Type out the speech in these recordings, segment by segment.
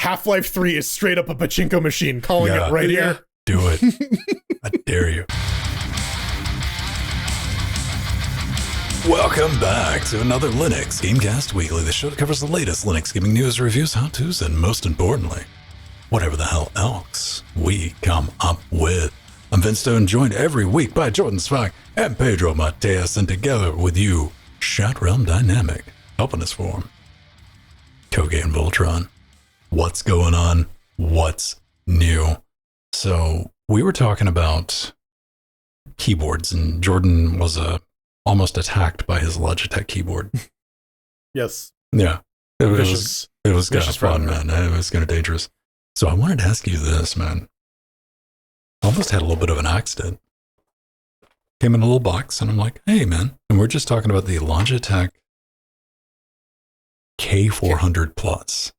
Half-Life 3 is straight up a pachinko machine. Calling it right here. Do it. I dare you. Welcome back to another Linux Gamecast Weekly, the show that covers the latest Linux gaming news, reviews, how-tos, and most importantly, whatever the hell else we come up with. I'm Vince Stone, joined every week by Jordan Spock and Pedro Mateas, and together with you, Shot Realm Dynamic, helping us form Koge and Voltron. What's going on? What's new? So we were talking about keyboards, and Jordan was almost attacked by his Logitech keyboard. Yes. Yeah. It was kind of fun, man. It was kind of dangerous. So I wanted to ask you this, man. Almost had a little bit of an accident. Came in a little box, and I'm like, hey, man. And we're just talking about the Logitech K400 Plus.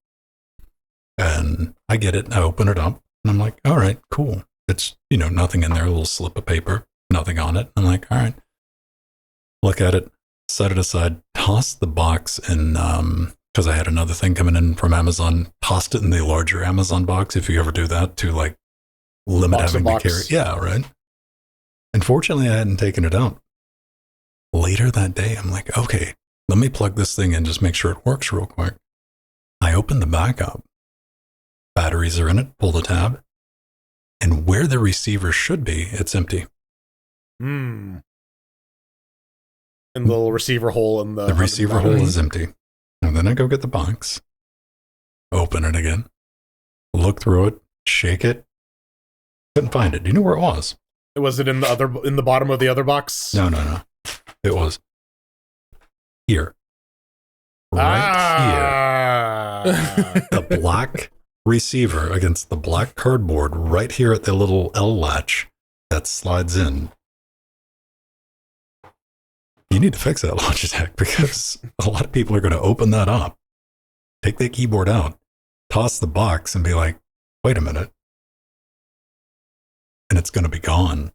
And I get it. I open it up, and I'm like, all right, cool. It's, nothing in there, a little slip of paper, nothing on it. I'm like, all right. Look at it, set it aside, toss the box in, because I had another thing coming in from Amazon, tossed it in the larger Amazon box, if you ever do that, to like limit having to carry. Yeah, right. Unfortunately, I hadn't taken it out. Later that day, I'm like, okay, let me plug this thing in, just make sure it works real quick. I open the back up. Batteries are in it, pull the tab, and where the receiver should be, it's empty. And the little receiver hole in the receiver hole is empty. And then I go get the box, open it again, look through it, shake it. Couldn't find it. Do you know where it was? Was it in the bottom of the other box? No. It was here. Right here. The black receiver against the black cardboard right here at the little L latch that slides in. You need to fix that, Logitech, because a lot of people are going to open that up, take that keyboard out, toss the box, and be like, wait a minute. And it's going to be gone.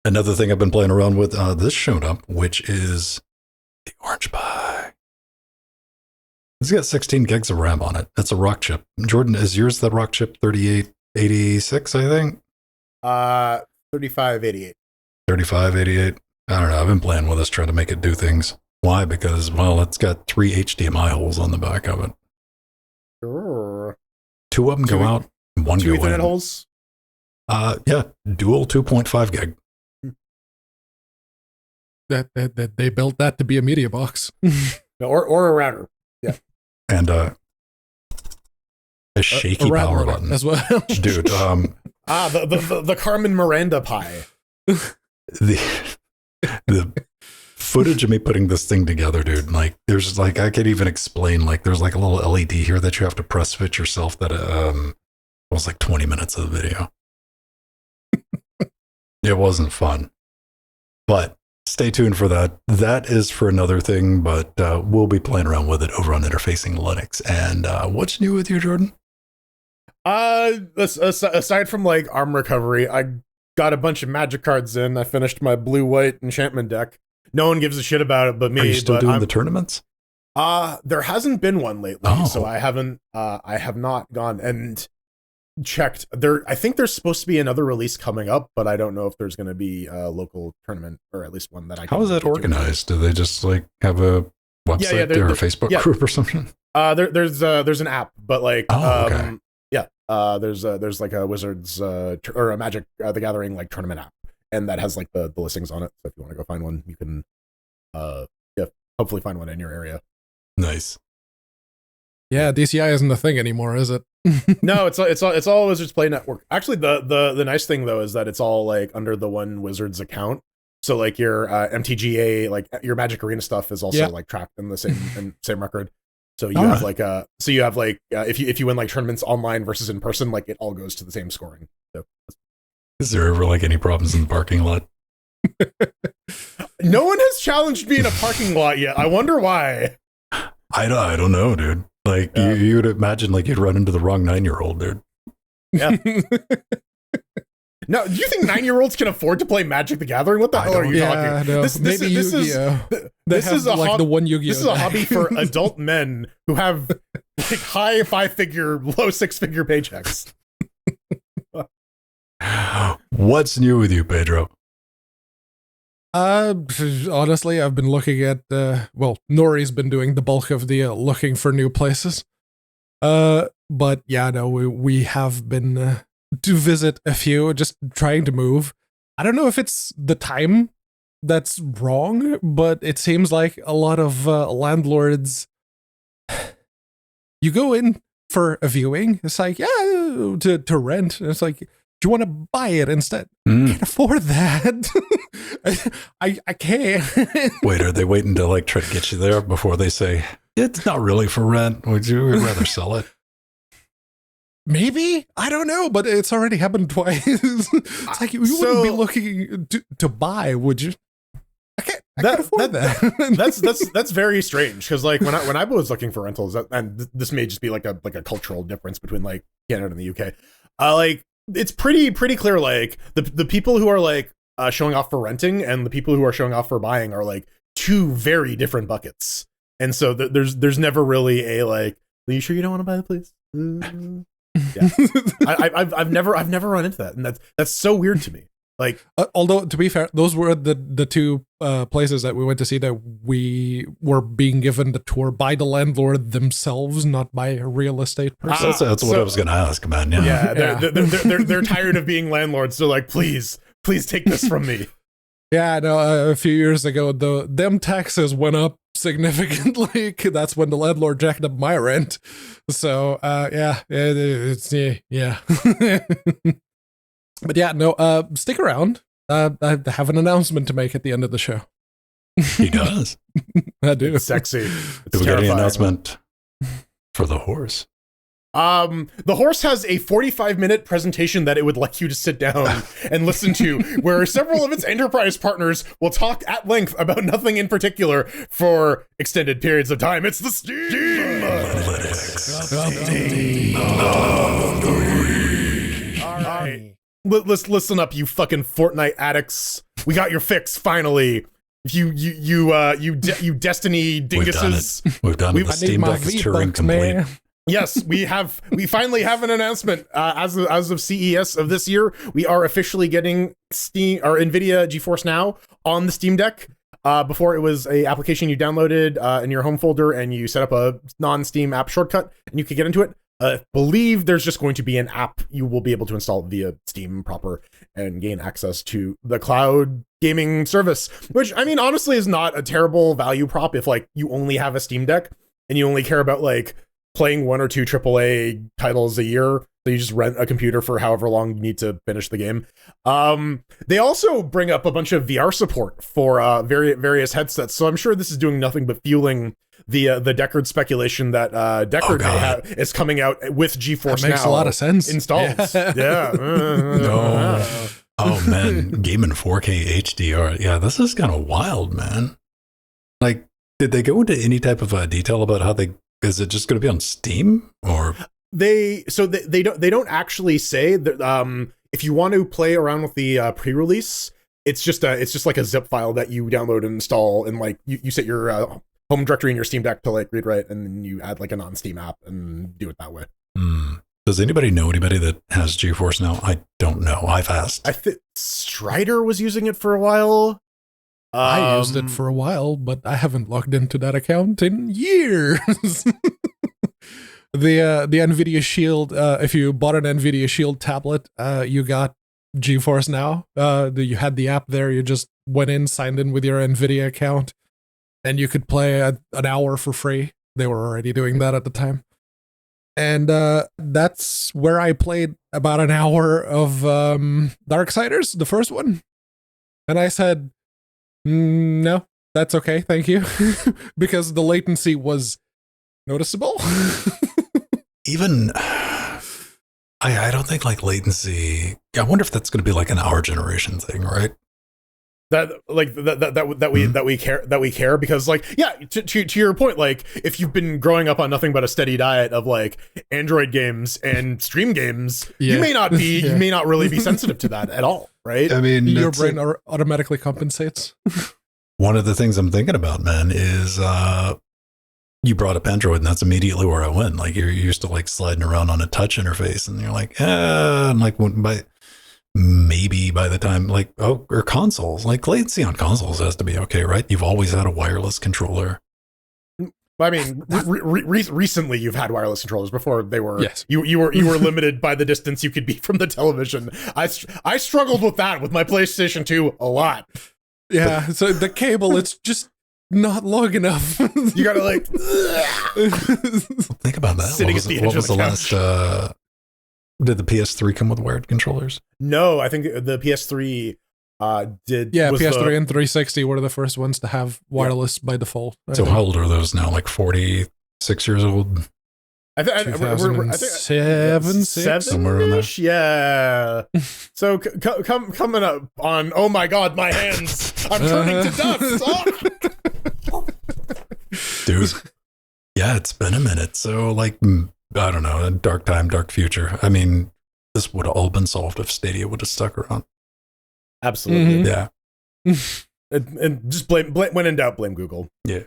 Another thing I've been playing around with, this showed up, which is the Orange Pi. It's got 16 gigs of RAM on it. It's a Rock chip. Jordan, is yours the Rock chip 3886, I think? 3588. 3588. I don't know. I've been playing with this, trying to make it do things. Why? Because, well, it's got 3 HDMI holes on the back of it. Sure. 2 of them go out, and 1 go in. 2 Ethernet holes? Yeah, dual 2.5 gig. That they built that to be a media box. or a router. Yeah. And a shaky power button as well. Dude, the Carmen Miranda Pi. The footage of me putting this thing together, dude, like there's like, I can't even explain, like there's like a little LED here that you have to press fit yourself that was like 20 minutes of the video. It wasn't fun, but stay tuned for that. That is for another thing, but we'll be playing around with it over on Interfacing Linux. And what's new with you, Jordan? Aside from like arm recovery, I got a bunch of magic cards in. I finished my blue-white enchantment deck. No one gives a shit about it but me. Are you still doing the tournaments? There hasn't been one lately, so I have not gone and checked. I think there's supposed to be another release coming up, but I don't know if there's going to be a local tournament, or at least one that I can. How is that organized? Do they just like have a website or a Facebook group or something? There's an app, but like, okay. There's like a Wizards or a Magic the Gathering like tournament app, and that has like the listings on it. So if you want to go find one, you can hopefully find one in your area. Nice. Yeah, DCI isn't a thing anymore, is it? No, it's all Wizards Play Network. Actually, the nice thing though is that it's all like under the one Wizards account. So like your MTGA, like your Magic Arena stuff is also like tracked in the same record. So you have like if you win like tournaments online versus in person, like it all goes to the same scoring. So. Is there ever like any problems in the parking lot? No one has challenged me in a parking lot yet. I wonder why. I don't know, dude. Like you would imagine like you'd run into the wrong 9-year-old, dude. Yeah. No, do you think 9-year-olds can afford to play Magic the Gathering? What the hell are you talking? No. This is the one Yu-Gi-Oh! This is a Yu-Gi-Oh! hobby for adult men who have like high 5-figure, low 6-figure paychecks. What's new with you, Pedro? Honestly, I've been looking at, Nori's been doing the bulk of the looking for new places. But yeah, no, we have been to visit a few, just trying to move. I don't know if it's the time that's wrong, but it seems like a lot of landlords, you go in for a viewing, it's like, yeah, to rent. It's like, do you want to buy it instead? I can't afford that. I can't. Wait, are they waiting to like try to get you there before they say, it's not really for rent? Would you rather sell it? Maybe, I don't know, but it's already happened twice. It's like, you wouldn't be looking to buy, would you? I can't afford that. that's very strange, because like when I was looking for rentals, and this may just be like a cultural difference between like Canada and the UK, like it's pretty clear, like the people who are like showing off for renting and the people who are showing off for buying are like two very different buckets, and so there's never really a like, are you sure you don't want to buy the place? Yeah, I've never run into that, and that's so weird to me. Like, although to be fair, those were the two places that we went to see that we were being given the tour by the landlord themselves, not by a real estate person. That's what I was going to ask, man. Yeah, they're tired of being landlords. So like, please take this from me. Yeah, no, a few years ago, them taxes went up significantly. That's when the landlord jacked up my rent. So, yeah. But yeah, no, stick around. I have an announcement to make at the end of the show. He does. I do. It's sexy. It's do we get any terrifying. announcement for the horse? The horse has a 45-minute presentation that it would like you to sit down and listen to, where several of its enterprise partners will talk at length about nothing in particular for extended periods of time. It's the Steam All right. Let's listen up, you fucking Fortnite addicts. We got your fix finally. You Destiny dinguses. We've done it. The Steam Deck is Turing complete. Man. Yes, we finally have an announcement. As of CES of this year, we are officially getting Nvidia GeForce NOW on the Steam Deck. Before, it was a application you downloaded in your home folder, and you set up a non-Steam app shortcut, and you could get into it. I believe there's just going to be an app you will be able to install via Steam proper and gain access to the cloud gaming service, which, I mean, honestly is not a terrible value prop if like you only have a Steam Deck and you only care about like playing 1 or 2 AAA titles a year. So you just rent a computer for however long you need to finish the game. They also bring up a bunch of VR support for various headsets. So I'm sure this is doing nothing but fueling the Deckard speculation that Deckard is coming out with GeForce That makes Now a lot of sense. installed. Yeah. No. Oh man, game in 4K HDR. Yeah, this is kind of wild, man. Like, did they go into any type of detail about is it just going to be on Steam or? They don't actually say that. If you want to play around with the pre-release, it's just like a zip file that you download and install, and like you set your home directory in your Steam Deck to like read write, and then you add like a non-Steam app and do it that way. Does anybody know anybody that has GeForce now? I don't know. I've asked. I think Strider was using it for a while. I used it for a while, but I haven't logged into that account in years. The Nvidia Shield, if you bought an Nvidia Shield tablet, you got GeForce Now. You had the app there. You just went in, signed in with your Nvidia account, and you could play an hour for free. They were already doing that at the time. And that's where I played about an hour of Darksiders, the first one. And I said, no, that's okay, thank you. Because the latency was noticeable. Even, I don't think like latency, I wonder if that's going to be like an our generation thing, right? That we care because like, yeah, to your point, like if you've been growing up on nothing but a steady diet of like Android games and stream games, you may not really be sensitive to that at all, right? I mean, your brain automatically compensates. One of the things I'm thinking about, man, is you brought up Android, and that's immediately where I went. Like, you're used to like sliding around on a touch interface, and you're like, and like maybe by the time like, oh, or consoles, like latency on consoles has to be okay, right? You've always had a wireless controller. I mean, recently you've had wireless controllers. Before they were, yes. You were limited by the distance you could be from the television. I struggled with that with my PlayStation 2 a lot. Yeah, so the cable, it's just not long enough. You gotta like think about that. Sitting What was the last? Did the PS3 come with wired controllers? No, I think the PS3 did. Yeah, PS3 and 360 were the first ones to have wireless by default. So how old are those now? Like 46 years old? I think 2007, somewhere in there. Yeah. So coming up on, oh my god, my hands! I'm turning to dust. Oh. Dude, yeah, it's been a minute. So like, I don't know, a dark time, dark future. I mean, this would have all been solved if Stadia would have stuck around. Absolutely. Yeah. And just blame when in doubt, blame Google. Yeah.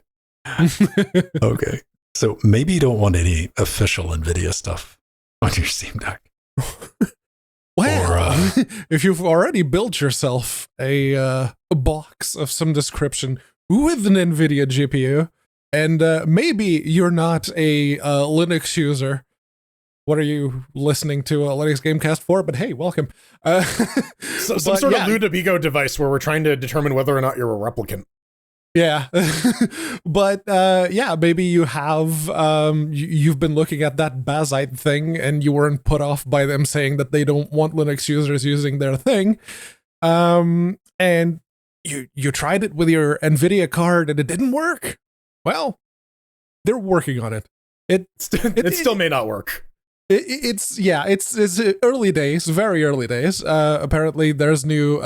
Okay. So maybe you don't want any official Nvidia stuff on your Steam Deck. Well, if you've already built yourself a box of some description with an Nvidia GPU, and maybe you're not a Linux user. What are you listening to a Linux Gamecast for? But hey, welcome. Some sort of Ludovico device where we're trying to determine whether or not you're a replicant. Yeah. But yeah, maybe you have, you've been looking at that Bazzite thing and you weren't put off by them saying that they don't want Linux users using their thing. And you tried it with your Nvidia card and it didn't work. Well, they're working on it. It still may not work. It's early days, very early days. Apparently there's new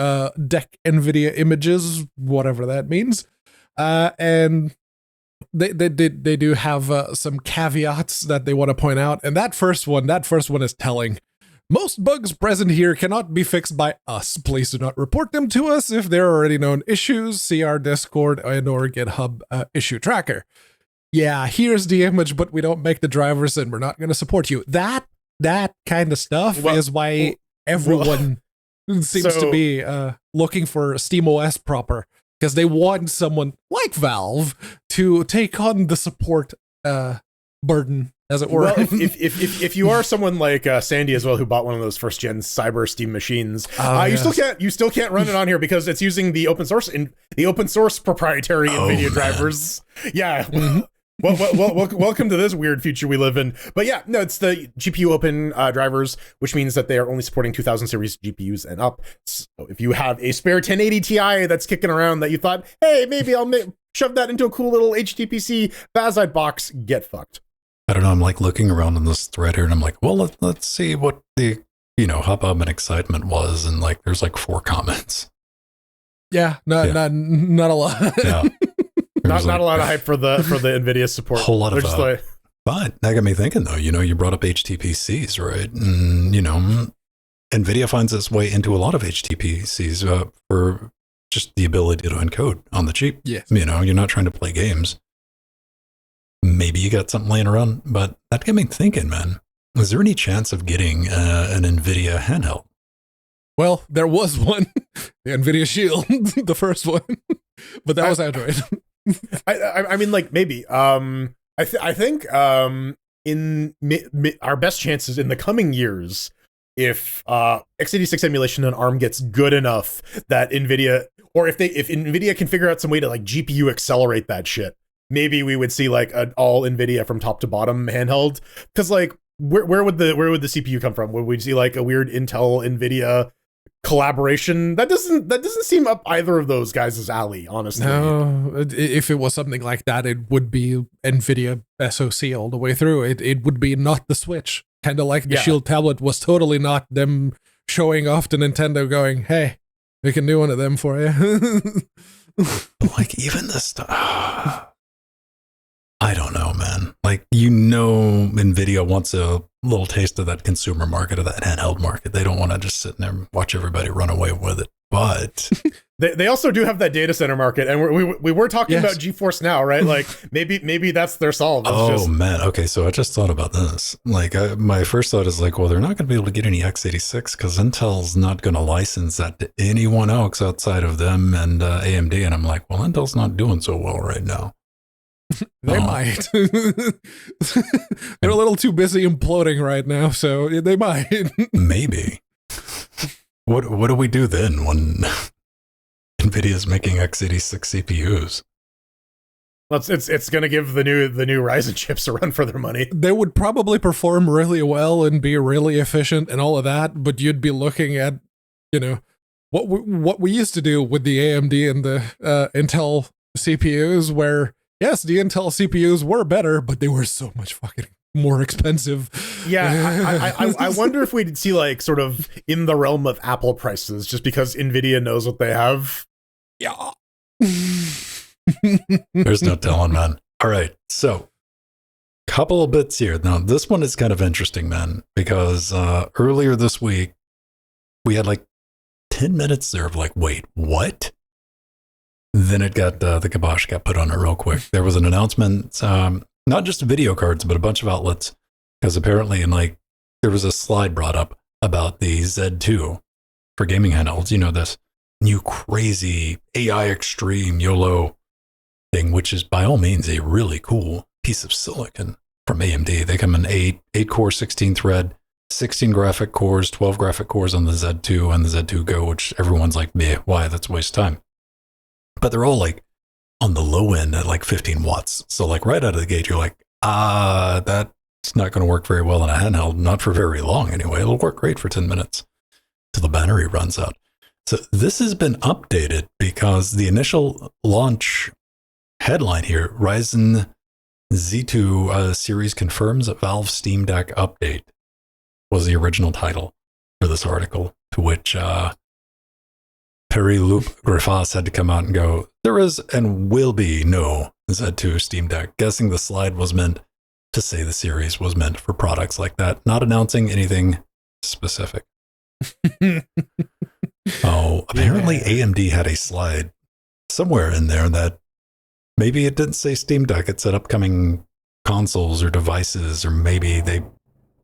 deck Nvidia images, whatever that means. And they do have some caveats that they want to point out. And that first one is telling. Most bugs present here cannot be fixed by us. Please do not report them to us. If there are already known issues, see our Discord and or GitHub issue tracker. Yeah, here's the image, but we don't make the drivers and we're not going to support you. That kind of stuff is why everyone seems to be looking for SteamOS proper, because they want someone like Valve to take on the support burden, as it were. Well, if you are someone like Sandy as well, who bought one of those first gen Cyber Steam machines, you still can't run it on here because it's using the open source proprietary NVIDIA drivers. Yeah. Mm-hmm. Well, welcome to this weird future we live in. But yeah, no, it's the GPU open drivers, which means that they are only supporting 2000 series GPUs and up. So if you have a spare 1080 Ti that's kicking around that you thought, hey, maybe I'll shove that into a cool little HTPC Bazzite box, get fucked. I don't know. I'm like looking around on this thread here and I'm like, well, let's see what the, hubbub and excitement was. And like, there's like 4 comments. Yeah, not a lot. Yeah. Not a lot of hype for the NVIDIA support. A whole lot of but that got me thinking though, you brought up HTPCs, right? And NVIDIA finds its way into a lot of HTPCs for just the ability to encode on the cheap. Yeah. You're not trying to play games. Maybe you got something laying around, but that got me thinking, man. Is there any chance of getting an NVIDIA handheld? Well, there was one, the NVIDIA Shield, the first one, but that was Android. I mean, like maybe. I think in our best chances in the coming years, if x86 emulation on ARM gets good enough that NVIDIA, or if NVIDIA can figure out some way to like GPU accelerate that shit, maybe we would see like an all NVIDIA from top to bottom handheld. Because like where would the CPU come from? Would we see like a weird Intel NVIDIA collaboration? That doesn't seem up either of those guys' alley, honestly. No, if it was something like that, it would be NVIDIA SoC all the way through. It would be not the Switch. Kind of like the Shield tablet was totally not them showing off to Nintendo going, hey, we can do one of them for you. Like even this stuff, I don't know, man. Like, NVIDIA wants a little taste of that consumer market, of that handheld market. They don't want to just sit there and watch everybody run away with it. But They also do have that data center market, and we were talking about GeForce Now, right? Like maybe that's their solve. Man, okay. So I just thought about this. Like my first thought is like, well, they're not going to be able to get any x86 because Intel's not going to license that to anyone else outside of them and AMD. And I'm like, well, Intel's not doing so well right now. They might. They're a little too busy imploding right now, so they might. Maybe. What do we do then when Nvidia's making x86 CPUs? Well, it's going to give the new Ryzen chips a run for their money. They would probably perform really well and be really efficient and all of that, but you'd be looking at, what we used to do with the AMD and the Intel CPUs, where yes, the Intel CPUs were better, but they were so much fucking more expensive. Yeah, I wonder if we'd see like sort of in the realm of Apple prices, just because Nvidia knows what they have. Yeah. There's no telling, man. All right, so couple of bits here. Now, this one is kind of interesting, man, because earlier this week we had like 10 minutes there of like, wait, what? Then it got the kibosh got put on it real quick. There was an announcement, not just video cards, but a bunch of outlets, because apparently there was a slide brought up about the Z2 for gaming handhelds. You know, this new crazy AI extreme YOLO thing, which is by all means a really cool piece of silicon from AMD. They come in 8 core, 16 thread, 16 graphic cores, 12 graphic cores on the Z2 and the Z2 Go, which everyone's like, meh, why? That's a waste of time. But they're all like on the low end at like 15 watts. So like right out of the gate, you're like, that's not going to work very well in a handheld, not for very long anyway. It'll work great for 10 minutes till the battery runs out. So this has been updated because the initial launch headline here, Ryzen Z2 series confirms a Valve Steam Deck update, was the original title for this article, to which Perry-Loup Griffiths had to come out and go, there is and will be no Z2 Steam Deck. Guessing the slide was meant to say the series was meant for products like that, not announcing anything specific. Apparently AMD had a slide somewhere in there that maybe it didn't say Steam Deck, it said upcoming consoles or devices, or maybe they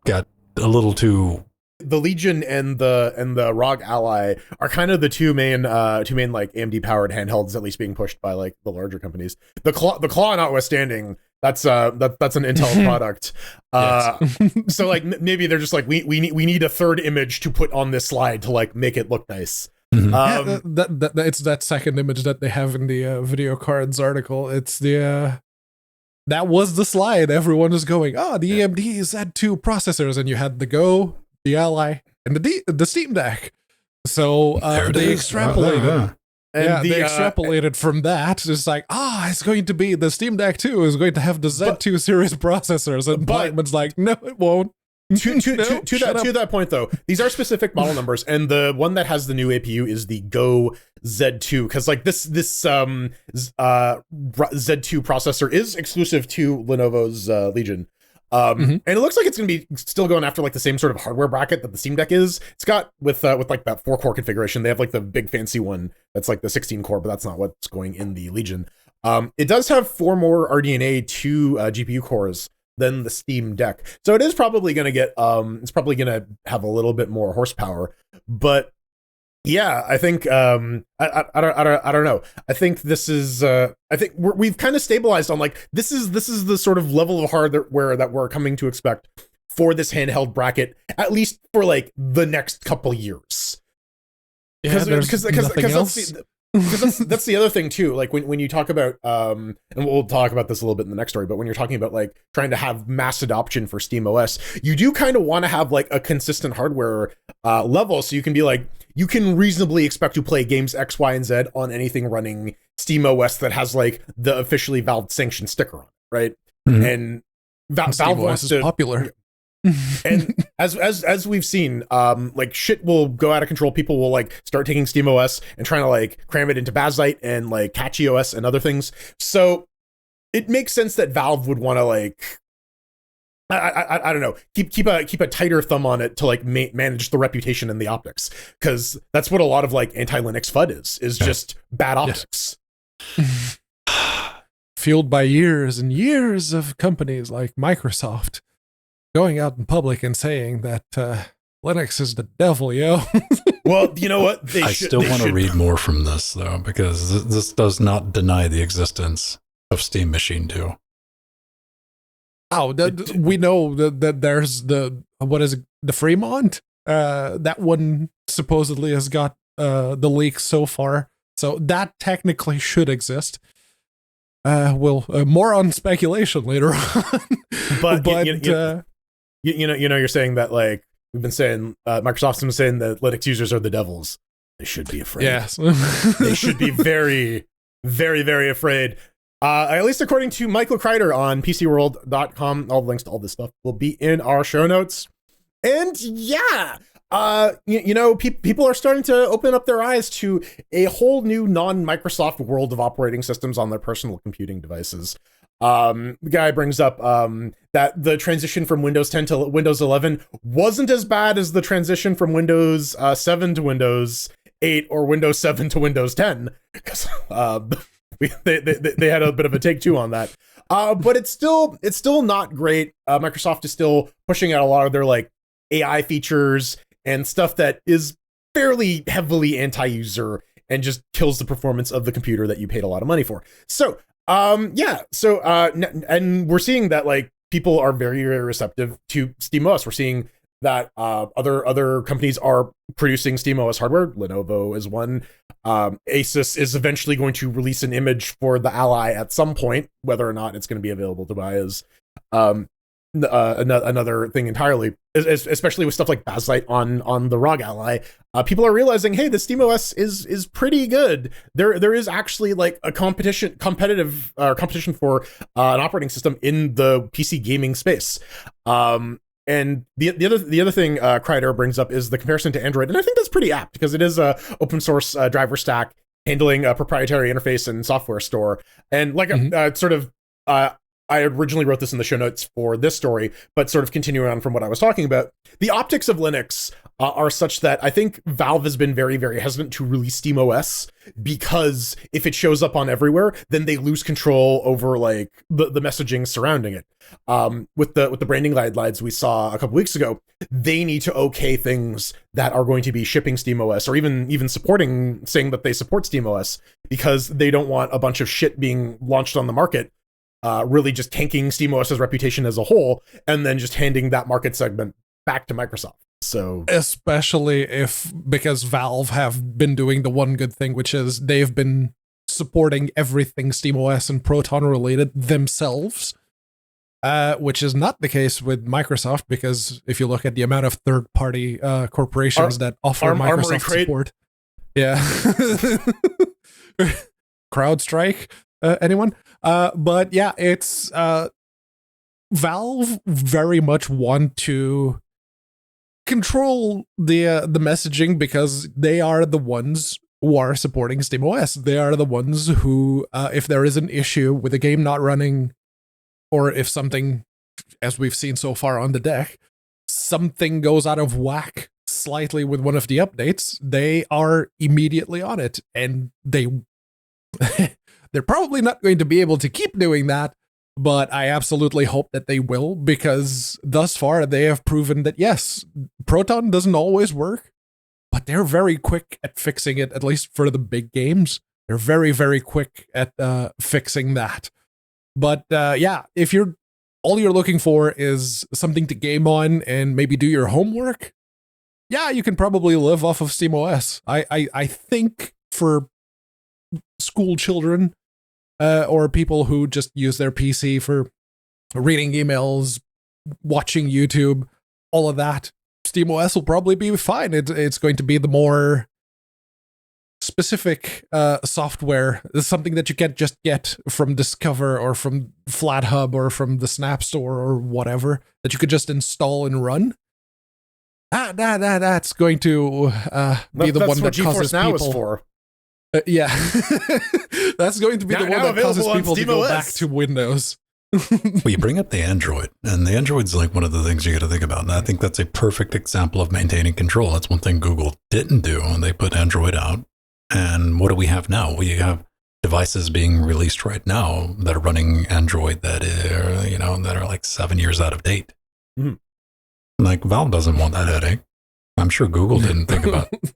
got a little too... The Legion and the ROG Ally are kind of the two main like AMD powered handhelds, at least being pushed by like the larger companies. The Claw notwithstanding, that's an Intel product. So like maybe they're just like we need a third image to put on this slide to like make it look nice. Mm-hmm. It's that second image that they have in the video cards article. It's the that was the slide. Everyone was going, the AMD Z2 processors, and you had the Go, the Ally, and the Steam Deck. So they extrapolated. They extrapolated from that. It's like, it's going to be the Steam Deck 2 is going to have the Z2 series processors, and Blackman's like, no, it won't. To that point though, these are specific model numbers, and the one that has the new APU is the Go Z2, because like this Z2 processor is exclusive to Lenovo's Legion. And it looks like it's going to be still going after like the same sort of hardware bracket that the Steam Deck is. It's got with like that 4-core configuration. They have like the big fancy one that's like the 16-core, but that's not what's going in the Legion. It does have 4 more RDNA 2 GPU cores than the Steam Deck, so it is probably going to get it's probably going to have a little bit more horsepower. But yeah, I think I don't know. I think this is I think we've kind of stabilized on like this is the sort of level of hardware that we're coming to expect for this handheld bracket, at least for like the next couple years. Because that's the other thing too. Like when you talk about and we'll talk about this a little bit in the next story, but when you're talking about like trying to have mass adoption for SteamOS, you do kind of want to have like a consistent hardware level, so you can be like, you can reasonably expect to play games X, Y, and Z on anything running SteamOS that has like the officially Valve sanctioned sticker on it, right? Mm-hmm. And Valve wants to popular. And as we've seen, like shit will go out of control. People will like start taking SteamOS and trying to like cram it into Bazzite and like CatchyOS and other things. So it makes sense that Valve would want to like I don't know, keep a tighter thumb on it to like manage the reputation and the optics, because that's what a lot of like anti-Linux FUD is just bad optics. Yes. Fueled by years and years of companies like Microsoft going out in public and saying that Linux is the devil, yo. Well, you know what? I still want to read more from this, though, because this does not deny the existence of Steam Machine 2. Oh, we know that there's the Fremont? That one supposedly has got the leaks so far. So that technically should exist. More on speculation later on. But you're saying that, like, we've been saying, Microsoft's been saying that Linux users are the devils. They should be afraid. Yes. They should be very, very, very afraid. At least according to Michael Kreider on PCWorld.com. All the links to all this stuff will be in our show notes. And yeah, people are starting to open up their eyes to a whole new non-Microsoft world of operating systems on their personal computing devices. The guy brings up that the transition from Windows 10 to Windows 11 wasn't as bad as the transition from Windows 7 to Windows 8 or Windows 7 to Windows 10, because they had a bit of a take two on that. But it's still not great. Microsoft is still pushing out a lot of their like AI features and stuff that is fairly heavily anti-user and just kills the performance of the computer that you paid a lot of money for. So and we're seeing that like people are very, very receptive to SteamOS. We're seeing that other companies are producing SteamOS hardware. Lenovo is one. Asus is eventually going to release an image for the Ally at some point. Whether or not it's going to be available to buy is another thing entirely, especially with stuff like Bazzite on the ROG Ally. People are realizing, hey, the SteamOS is pretty good. There is actually like a competition for an operating system in the PC gaming space. And the other thing Kreider brings up is the comparison to Android, and I think that's pretty apt because it is a open source driver stack handling a proprietary interface and software store. And like I originally wrote this in the show notes for this story, but sort of continuing on from what I was talking about, the optics of Linux are such that I think Valve has been very, very hesitant to release SteamOS, because if it shows up on everywhere, then they lose control over like the messaging surrounding it. With the branding guidelines we saw a couple weeks ago, they need to okay things that are going to be shipping SteamOS, or even saying that they support SteamOS, because they don't want a bunch of shit being launched on the market, really just tanking SteamOS's reputation as a whole, and then just handing that market segment back to Microsoft. So especially because Valve have been doing the one good thing, which is they've been supporting everything SteamOS and Proton related themselves, which is not the case with Microsoft, because if you look at the amount of third-party corporations that offer Microsoft support, yeah, CrowdStrike, anyone? But yeah, it's Valve very much want to control the messaging, because they are the ones who are supporting SteamOS. They are the ones who, if there is an issue with a game not running, or if something, as we've seen so far on the deck, something goes out of whack slightly with one of the updates, they are immediately on it, and they're probably not going to be able to keep doing that, but I absolutely hope that they will, because thus far they have proven that yes, Proton doesn't always work, but they're very quick at fixing it, at least for the big games. They're very, very quick at fixing that. But yeah, if all you're looking for is something to game on and maybe do your homework, yeah, you can probably live off of SteamOS. I think for school children, or people who just use their PC for reading emails, watching YouTube, all of that, SteamOS will probably be fine. It's going to be the more specific software. It's something that you can't just get from Discover or from FlatHub or from the Snap Store or whatever, that you could just install and run. That's going to be the one that causes GeForce NOW people. Is for. Yeah, that's going to be the one that causes people to go back to Windows. Well, you bring up the Android, and the Android's like one of the things you got to think about. And I think that's a perfect example of maintaining control. That's one thing Google didn't do when they put Android out. And what do we have now? We have devices being released right now that are running Android that are like 7 years out of date. Mhm. Like Valve doesn't want that headache. I'm sure Google didn't think about it.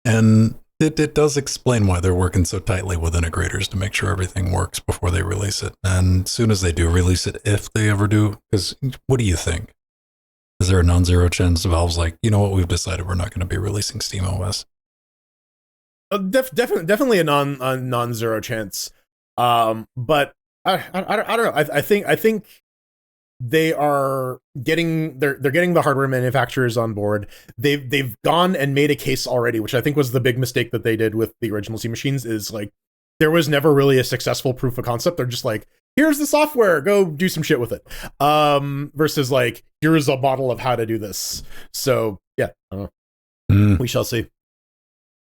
And it does explain why they're working so tightly with integrators to make sure everything works before they release it. And as soon as they do release it, if they ever do, because what do you think? Is there a non-zero chance Valve's like, you know what, we've decided we're not going to be releasing SteamOS? Definitely a non-zero chance. But I don't know. I think they're getting the hardware manufacturers on board. They've gone and made a case already, which I think was the big mistake that they did with the original C machines, is like there was never really a successful proof of concept. They're just like, here's the software, go do some shit with it. Versus like, here's a model of how to do this. So yeah, I don't know. We shall see.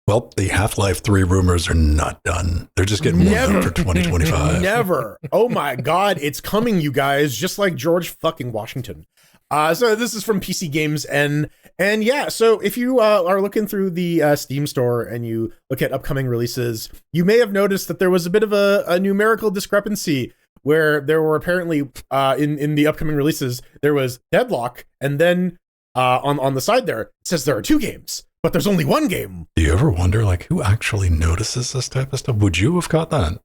Well, the Half-Life 3 rumors are not done. They're just getting warmed up for 2025. Never. Oh my God, it's coming, you guys, just like George fucking Washington. So this is from PC Games, and yeah, so if you are looking through the Steam store and you look at upcoming releases, you may have noticed that there was a bit of a numerical discrepancy where there were apparently in the upcoming releases, there was Deadlock, and then on the side there, it says there are 2 games. But there's only 1 game. Do you ever wonder, like, who actually notices this type of stuff? Would you have caught that?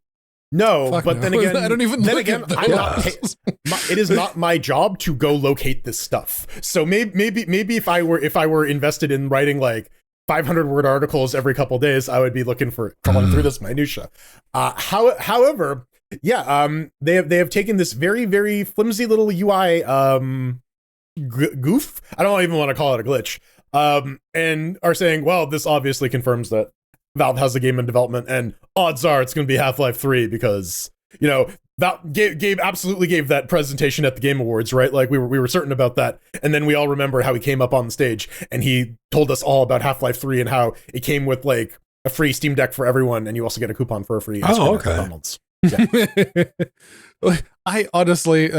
No, Fuck but no. then again, I don't even look at I'm not, it is not my job to go locate this stuff. So maybe if I were invested in writing like 500-word articles every couple of days, I would be looking for crawling through this minutia. However, yeah, they have taken this very, very flimsy little UI goof. I don't even want to call it a glitch. And are saying, well, this obviously confirms that Valve has the game in development, and odds are it's going to be Half-Life 3 because, you know, that Gabe absolutely gave that presentation at the Game Awards, right? Like we were certain about that, and then we all remember how he came up on the stage and he told us all about Half-Life 3 and how it came with like a free Steam Deck for everyone, and you also get a coupon for a free ice cream at McDonald's. Yeah. I honestly,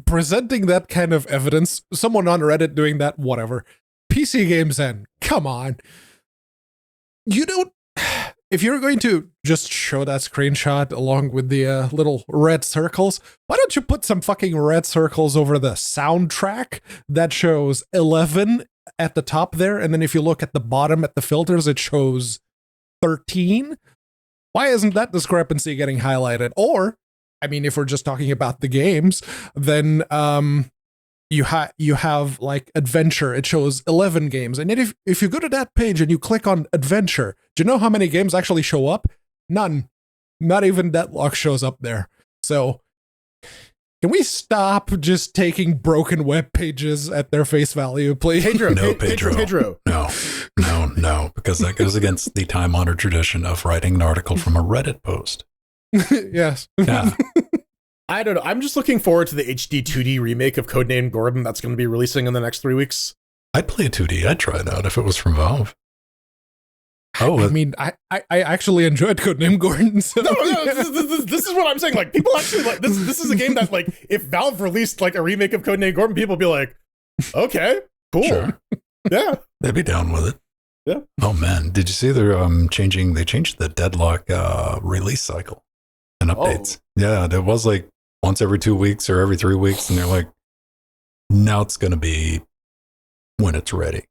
presenting that kind of evidence, someone on Reddit doing that, whatever. PC Games N, come on. You don't, if you're going to just show that screenshot along with the little red circles, why don't you put some fucking red circles over the soundtrack that shows 11 at the top there, and then if you look at the bottom at the filters, it shows 13? Why isn't that discrepancy getting highlighted? Or, I mean, if we're just talking about the games, then you have like adventure, it shows 11 games, and then if you go to that page and you click on adventure, do you know how many games actually show up? None. Not even Deadlock shows up there. So can we stop just taking broken web pages at their face value, please? Pedro. No, because that goes against the time-honored tradition of writing an article from a Reddit post. Yes. Yeah. I don't know. I'm just looking forward to the HD 2D remake of Codename Gordon that's going to be releasing in the next 3 weeks. I'd play a 2D. I'd try it out if it was from Valve. Oh, I mean, I actually enjoyed Codename Gordon. So. No, this is what I'm saying. Like, people actually like this. This is a game that, like, if Valve released like a remake of Codename Gordon, people would be like, okay, cool, sure. Yeah, they'd be down with it. Yeah. Oh man, did you see they're changing? They changed the Deadlock release cycle and updates. Oh. Yeah, there was like once every 2 weeks or every 3 weeks, and they're like, now it's going to be when it's ready.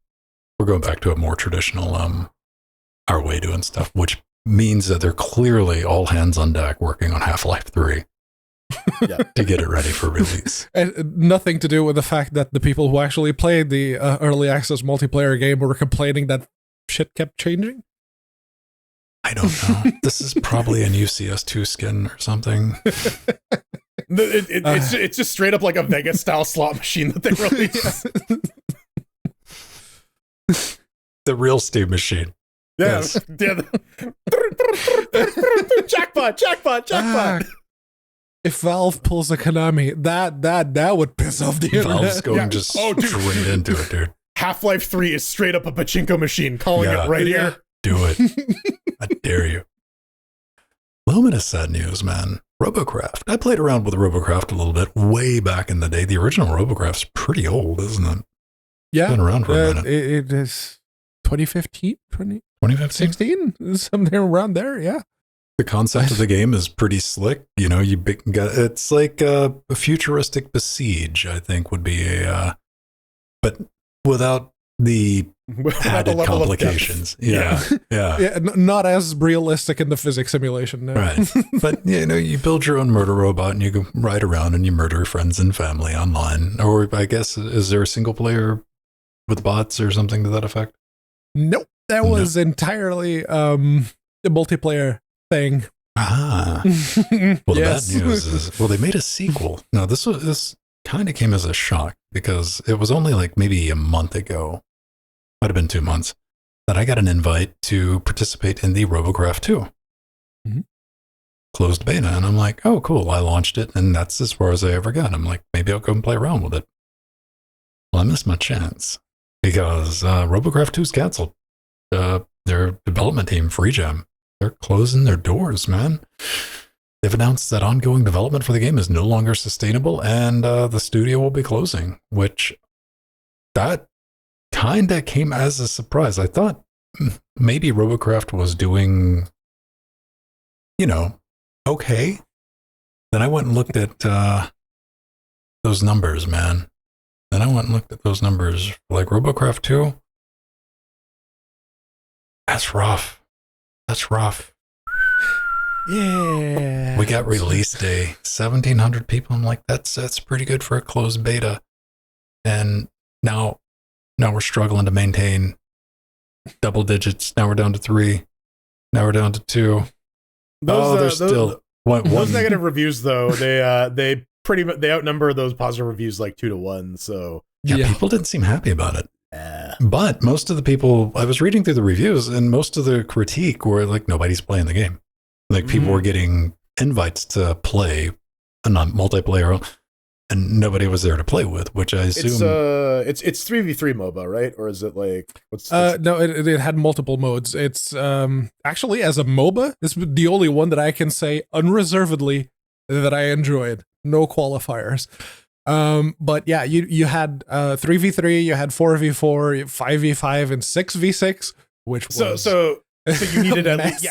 We're going back to a more traditional our way doing stuff, which means that they're clearly all hands on deck working on Half-Life 3 to get it ready for release. And nothing to do with the fact that the people who actually played the early access multiplayer game were complaining that shit kept changing? I don't know. This is probably a new CS2 skin or something. It's just straight up like a Vegas style slot machine that they released. The real Steam machine. Yeah. Yes. Yeah. Jackpot. If Valve pulls a Konami, that would piss off the internet. Valve's going just straight into it, dude. Half-Life 3 is straight up a pachinko machine, calling it right here. Do it. I dare you. A little bit of sad news, man. Robocraft. I played around with Robocraft a little bit way back in the day. The original Robocraft's pretty old, isn't it? Yeah. Been around for a minute. It is 2015, 2016? something around there, yeah. The concept of the game is pretty slick. You know, it's like a futuristic Besiege, I think, would be but without the added complications. Yeah. Not as realistic in the physics simulation. No. Right. But, you know, you build your own murder robot and you go ride around and you murder friends and family online. Or I guess, is there a single player with bots or something to that effect? Nope. That was entirely the multiplayer thing. Well, the bad news is, they made a sequel. Now, this kind of came as a shock because it was only like maybe a month ago, might have been 2 months, that I got an invite to participate in the Robocraft 2 closed beta. And I'm like, oh, cool. I launched it and that's as far as I ever got. I'm like, maybe I'll go and play around with it. Well, I missed my chance because Robocraft 2 is canceled. Their development team, FreeJam, they're closing their doors, man. They've announced that ongoing development for the game is no longer sustainable and the studio will be closing, which that kind of came as a surprise. I thought maybe Robocraft was doing, you know, okay. Then I went and looked at those numbers, man. Then I went and looked at those numbers like Robocraft 2. That's rough. That's rough. Yeah. We got release day, 1,700 people. I'm like, that's pretty good for a closed beta. And now we're struggling to maintain double digits. Now we're down to 3. Now we're down to 2. There's still those negative reviews though. They pretty much outnumber those positive reviews like 2 to 1. So yeah, people didn't seem happy about it. But most of the people, I was reading through the reviews, and most of the critique were like, nobody's playing the game. Like people were getting invites to play a multiplayer, and nobody was there to play with, which I assume it's 3v3 MOBA, right? Or is it like what's no, it had multiple modes. It's actually, as a MOBA, this is the only one that I can say unreservedly that I enjoyed. No qualifiers. But yeah, you had 3v3, you had 4v4, 5v5, and 6v6, which was so you needed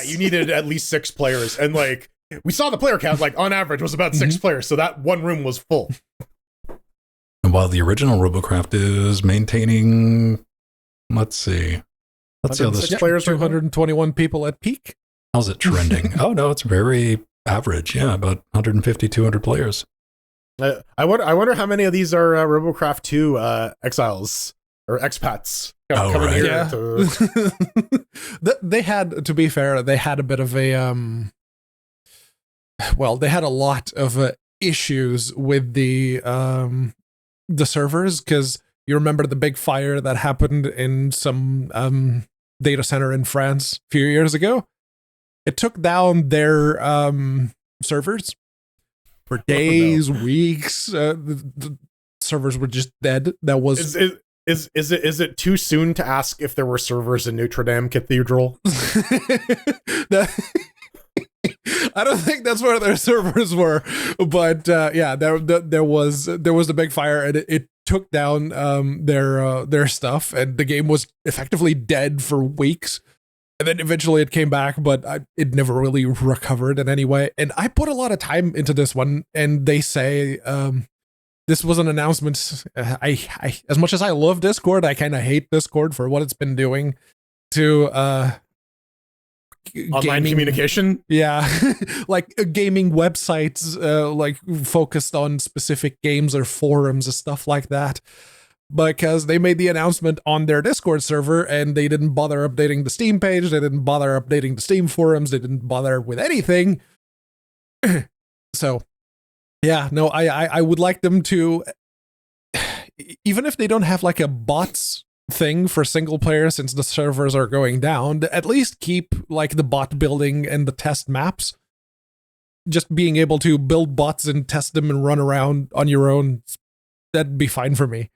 you needed at least 6 players, and like we saw the player count, like on average was about 6 players, so that one room was full. And while the original Robocraft is maintaining, let's see how this players 221 people at peak. How's it trending? Oh no, it's very average. Yeah, about 150, 200 players. I wonder how many of these are Robocraft 2 exiles or expats coming here. Yeah. They had, to be fair, they had a bit of a they had a lot of issues with the servers, because you remember the big fire that happened in some data center in France a few years ago. It took down their servers for days, weeks. The servers were just dead. That was is it too soon to ask if there were servers in Notre Dame Cathedral? I don't think that's where their servers were, but yeah, there was a big fire, and it took down their stuff, and the game was effectively dead for weeks. And then eventually it came back, but it never really recovered in any way. And I put a lot of time into this one, and they say this was an announcement. I as much as I love Discord, I kind of hate Discord for what it's been doing to online communication. Yeah, like gaming websites, like focused on specific games or forums and stuff like that. Because they made the announcement on their Discord server, and they didn't bother updating the Steam page, they didn't bother updating the Steam forums, they didn't bother with anything. So, yeah, no, I would like them to, even if they don't have like a bots thing for single player, since the servers are going down, at least keep like the bot building and the test maps. Just being able to build bots and test them and run around on your own, that'd be fine for me.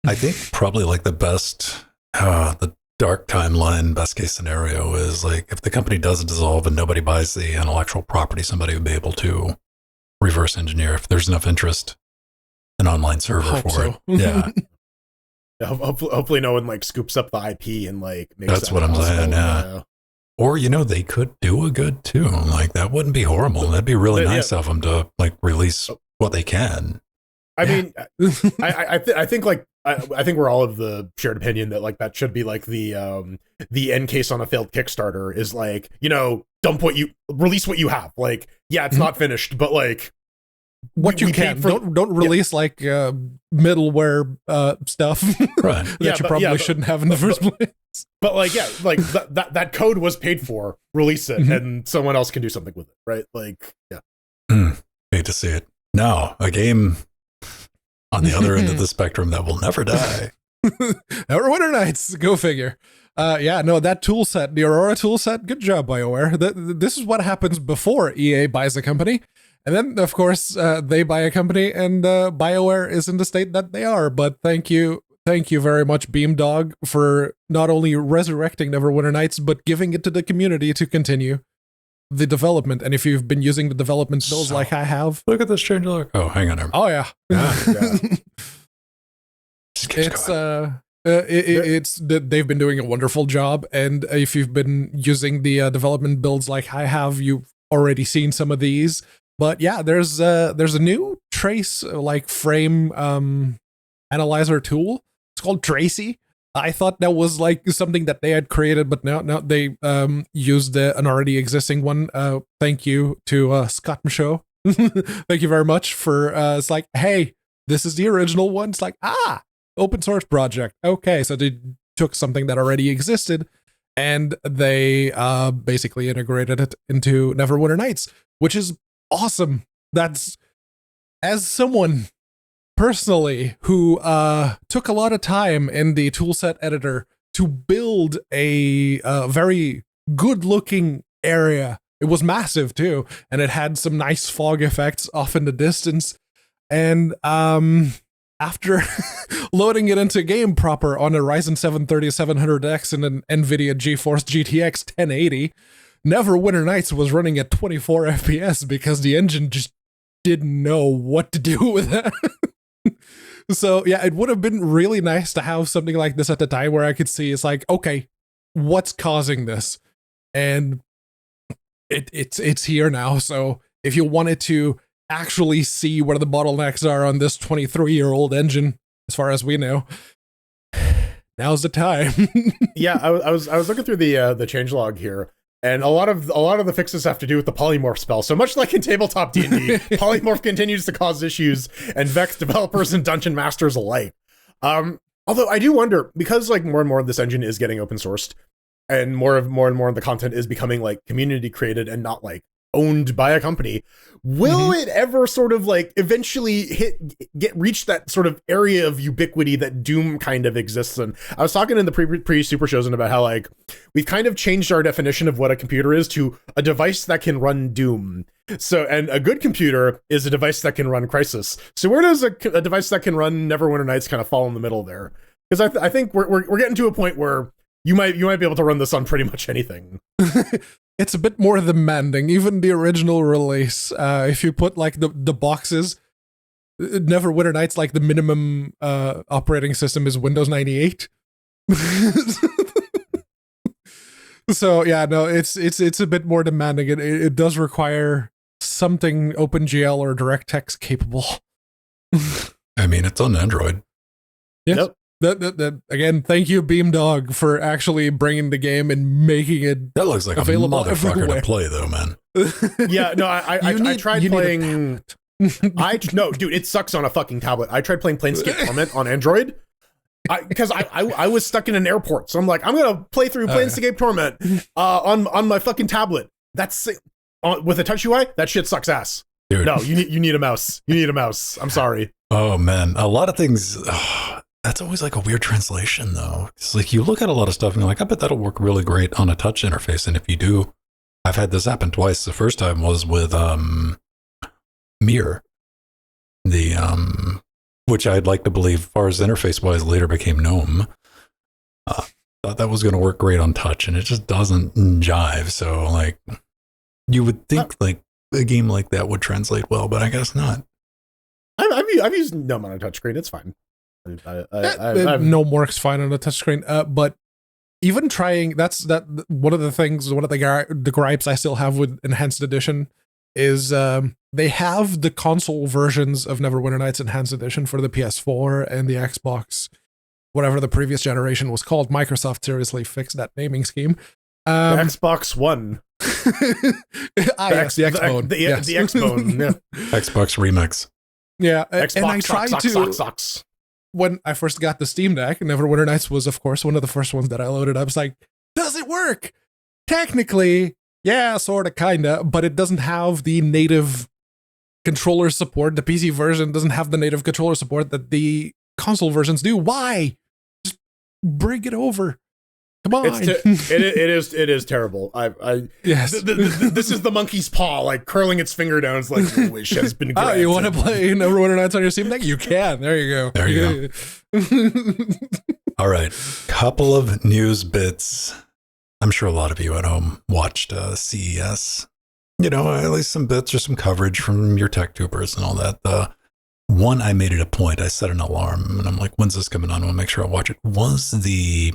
I think probably like the best, the dark timeline, best case scenario is like if the company does dissolve and nobody buys the intellectual property, somebody would be able to reverse engineer if there's enough interest, an online server for it. Yeah. Yeah, hopefully no one like scoops up the IP and like makes That's what I'm saying. Yeah. Or, you know, they could do a good too. Like that wouldn't be horrible. That'd be really nice of them to like release what they can. I mean, I think like I think we're all of the shared opinion that like that should be like the end case on a failed Kickstarter is like, you know, release what you have. Like, yeah, it's not finished, but like what you can. Don't release like middleware stuff right. that you probably shouldn't have in the first place. But like, yeah, like that code was paid for. Release it, and someone else can do something with it, right? Like, yeah. Hate to see it. Now, a game on the other end of the spectrum that will never die. Neverwinter Nights, go figure. Yeah, no, that tool set, the Aurora tool set, good job, BioWare. This is what happens before EA buys a company. And then, of course, they buy a company and BioWare is in the state that they are. But thank you very much, Beamdog, for not only resurrecting Neverwinter Nights, but giving it to the community to continue the development. And if you've been using the development tools like I have, look at this changelog. Oh, hang on. Oh yeah. It's they've been doing a wonderful job. And if you've been using the development builds like I have, you've already seen some of these. But yeah, there's a new trace like frame analyzer tool. It's called Tracy. I thought that was like something that they had created, but now they used an already existing one. Thank you to Scott Michaud. Thank you very much for it's like, hey, this is the original one. It's like, open source project. Okay, so they took something that already existed and they basically integrated it into Neverwinter Nights, which is awesome. That's, as someone personally who took a lot of time in the toolset editor to build a very good looking area. It was massive too, and it had some nice fog effects off in the distance. And after loading it into game proper on a Ryzen 7 3700X and an Nvidia GeForce GTX 1080, Neverwinter Nights was running at 24 FPS because the engine just didn't know what to do with it. So yeah, it would have been really nice to have something like this at the time where I could see it's like, okay, what's causing this? And it's here now. So if you wanted to actually see where the bottlenecks are on this 23-year-old engine, as far as we know, now's the time. Yeah, I was looking through the changelog here. And a lot of the fixes have to do with the polymorph spell. So much like in tabletop D&D, polymorph continues to cause issues and vex developers and dungeon masters alike. Although I do wonder, because like more and more of this engine is getting open sourced, and more and more of the content is becoming like community created and not like owned by a company, will it ever sort of like eventually reach that sort of area of ubiquity that Doom kind of exists in? I was talking in the pre Super Chosen about how like we've kind of changed our definition of what a computer is to a device that can run Doom. So, and a good computer is a device that can run Crisis. So where does a device that can run Neverwinter Nights kind of fall in the middle there? Because I think we're getting to a point where you might be able to run this on pretty much anything. It's a bit more demanding. Even the original release, if you put like the boxes, Neverwinter Nights, like the minimum operating system is Windows 98. So yeah, no, it's a bit more demanding. It does require something OpenGL or DirectX capable. I mean, it's on Android. Yes. Yep. That again, thank you, Beamdog, for actually bringing the game and making it. That looks like available a motherfucker everywhere to play, though, man. Yeah, no, I tried playing. No, dude, it sucks on a fucking tablet. I tried playing Planescape Torment on Android because I was stuck in an airport, so I'm like, I'm gonna play through Planescape Torment on my fucking tablet. That's with a touch UI. That shit sucks ass. Dude. No, you need a mouse. You need a mouse. I'm sorry. Oh man, a lot of things. That's always like a weird translation, though. It's like you look at a lot of stuff and you're like, I bet that'll work really great on a touch interface. And if you do, I've had this happen twice. The first time was with Mirror, which I'd like to believe, as far as interface wise, later became GNOME. thought that was going to work great on touch, and it just doesn't jive. So like, you would think like a game like that would translate well, but I guess not. I've used GNOME on a touchscreen. It's fine. GNOME works fine on a touchscreen, but even trying one of the gripes I still have with Enhanced Edition is they have the console versions of Neverwinter Nights Enhanced Edition for the PS4 and the Xbox, whatever the previous generation was called. Microsoft seriously fixed that naming scheme. The Xbox One. The Xbone. The Xbone, yeah. Xbox Remix. Yeah, Xbox, and I tried to... Socks. When I first got the Steam Deck, Neverwinter Nights was, of course, one of the first ones that I loaded up. I was like, does it work? Technically, yeah, sort of, kind of, but it doesn't have the native controller support. The PC version doesn't have the native controller support that the console versions do. Why? Just bring it over. Come on. It is terrible. Yes. This is the monkey's paw, like curling its finger down. It's like, I wish has been granted. Oh, you want to play Neverwinter Nights on your Steam Deck? You can. There you go. There you go. All right. Couple of news bits. I'm sure a lot of you at home watched CES. You know, at least some bits or some coverage from your tech tubers and all that. The one I made it a point, I set an alarm and I'm like, when's this coming on? I want to make sure I watch it. Was the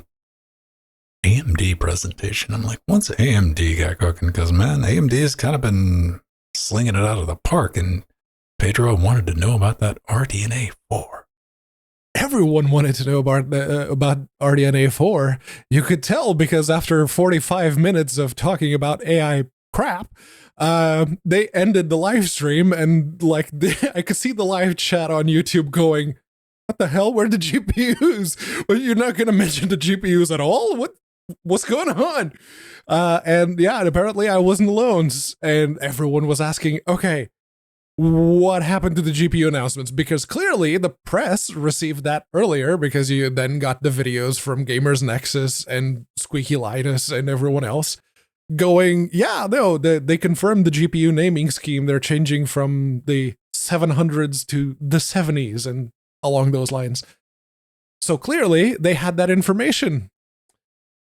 AMD presentation. I'm like, what's AMD got cooking? Because, man, AMD has kind of been slinging it out of the park, and Pedro wanted to know about that RDNA 4. Everyone wanted to know about RDNA 4. You could tell because after 45 minutes of talking about AI crap, they ended the live stream, and like I could see the live chat on YouTube going, what the hell? Where are the GPUs? Well, you're not going to mention the GPUs at all? What's going on? And yeah, and apparently I wasn't alone, and everyone was asking, okay, what happened to the GPU announcements? Because clearly the press received that earlier, because you then got the videos from Gamers Nexus and Squeaky Linus and everyone else going, yeah, no, they confirmed the GPU naming scheme. They're changing from the 700s to the 70s and along those lines. So clearly they had that information.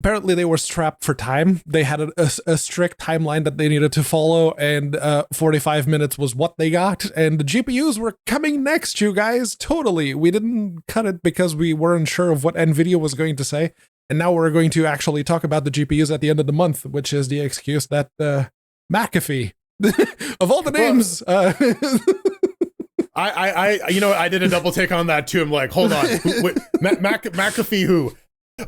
Apparently they were strapped for time. They had a strict timeline that they needed to follow, and 45 minutes was what they got. And the GPUs were coming next, you guys. Totally. We didn't cut it because we weren't sure of what Nvidia was going to say. And now we're going to actually talk about the GPUs at the end of the month, which is the excuse that McAfee, of all the names... I did a double take on that too. I'm like, hold on, McAfee who?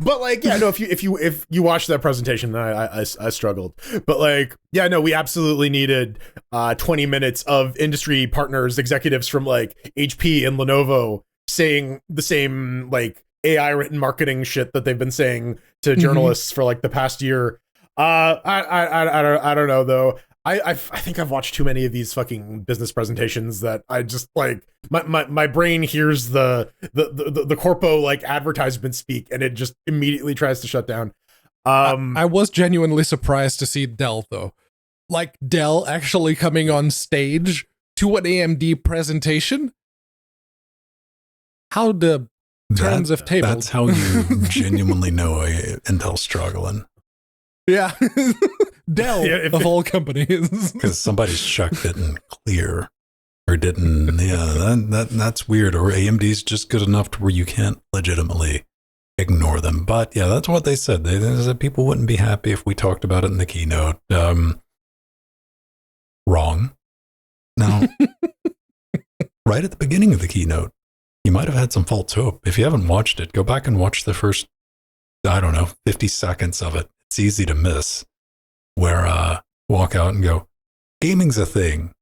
But like, yeah, no, if you watch that presentation, I struggled. But like, yeah, no, we absolutely needed 20 minutes of industry partners, executives from like HP and Lenovo saying the same like AI written marketing shit that they've been saying to journalists for like the past year. I don't know though. I think I've watched too many of these fucking business presentations that I just like my brain hears the corpo like advertisement speak, and it just immediately tries to shut down. I was genuinely surprised to see Dell though, like Dell actually coming on stage to an AMD presentation. How the turns of tables. That's how you genuinely know Intel's struggling. Yeah. Dell, of all companies. Because somebody's chuck didn't clear or didn't, that's weird. Or AMD's just good enough to where you can't legitimately ignore them. But yeah, that's what they said. They said people wouldn't be happy if we talked about it in the keynote. Wrong. Now, right at the beginning of the keynote, you might have had some false hope. If you haven't watched it, go back and watch the first, 50 seconds of it. It's easy to miss. Where walk out and go, gaming's a thing.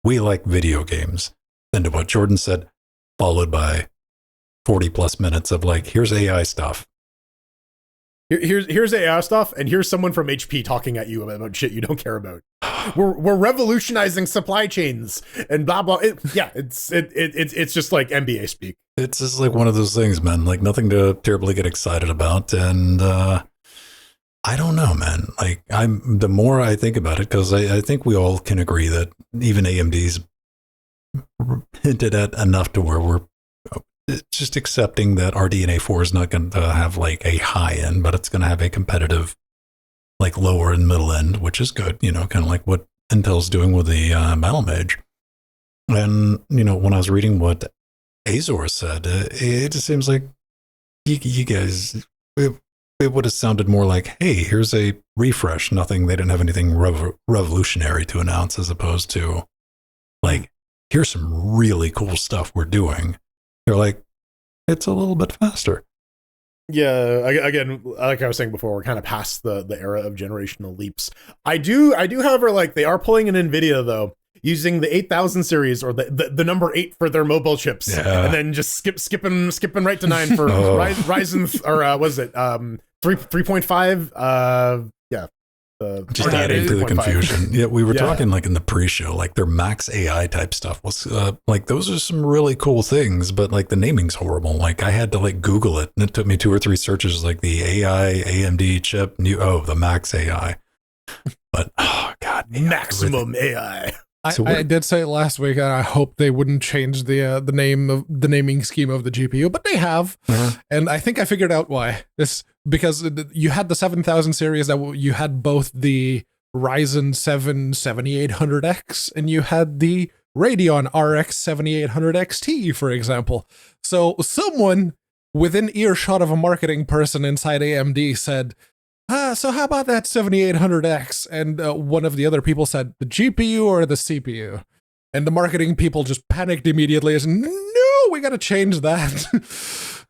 We like video games. And to what Jordan said, followed by 40 plus minutes of like, here's AI stuff. Here's AI stuff, and here's someone from HP talking at you about shit you don't care about. We're revolutionizing supply chains and blah blah. It's just like MBA speak. It's just like one of those things, man. Like nothing to terribly get excited about, and I don't know, man. Like the more I think about it, because I think we all can agree that even AMD's hinted at enough to where we're just accepting that RDNA 4 is not going to have like a high end, but it's going to have a competitive, like lower and middle end, which is good, you know, kind of like what Intel's doing with the Battle Mage. And, you know, when I was reading what Azor said, it just seems like you guys, it would have sounded more like, hey, here's a refresh. They didn't have anything revolutionary to announce, as opposed to like, here's some really cool stuff we're doing. They're like, it's a little bit faster. Yeah, again, like I was saying before, we're kind of past the era of generational leaps. I do, however, like they are pulling an Nvidia though, using the 8000 series or the number 8 for their mobile chips, and then just skipping right to 9 for Ryzen or was it 3.5? Yeah. Just adding to the confusion. Yeah, we were talking like in the pre-show, like their Max AI type stuff was like those are some really cool things, but like the naming's horrible. Like I had to like Google it, and it took me 2 or 3 searches, like the AI AMD chip, the Max AI. But oh god, maximum AI. I did say it last week, and I hope they wouldn't change the naming scheme of the GPU, but they have, and I think I figured out why. This because you had the 7000 series that you had both the Ryzen 7 7800X and you had the Radeon RX 7800 XT, for example. So someone within earshot of a marketing person inside AMD said, so how about that 7800X? And one of the other people said, the GPU or the CPU? And the marketing people just panicked immediately as, no, we got to change that.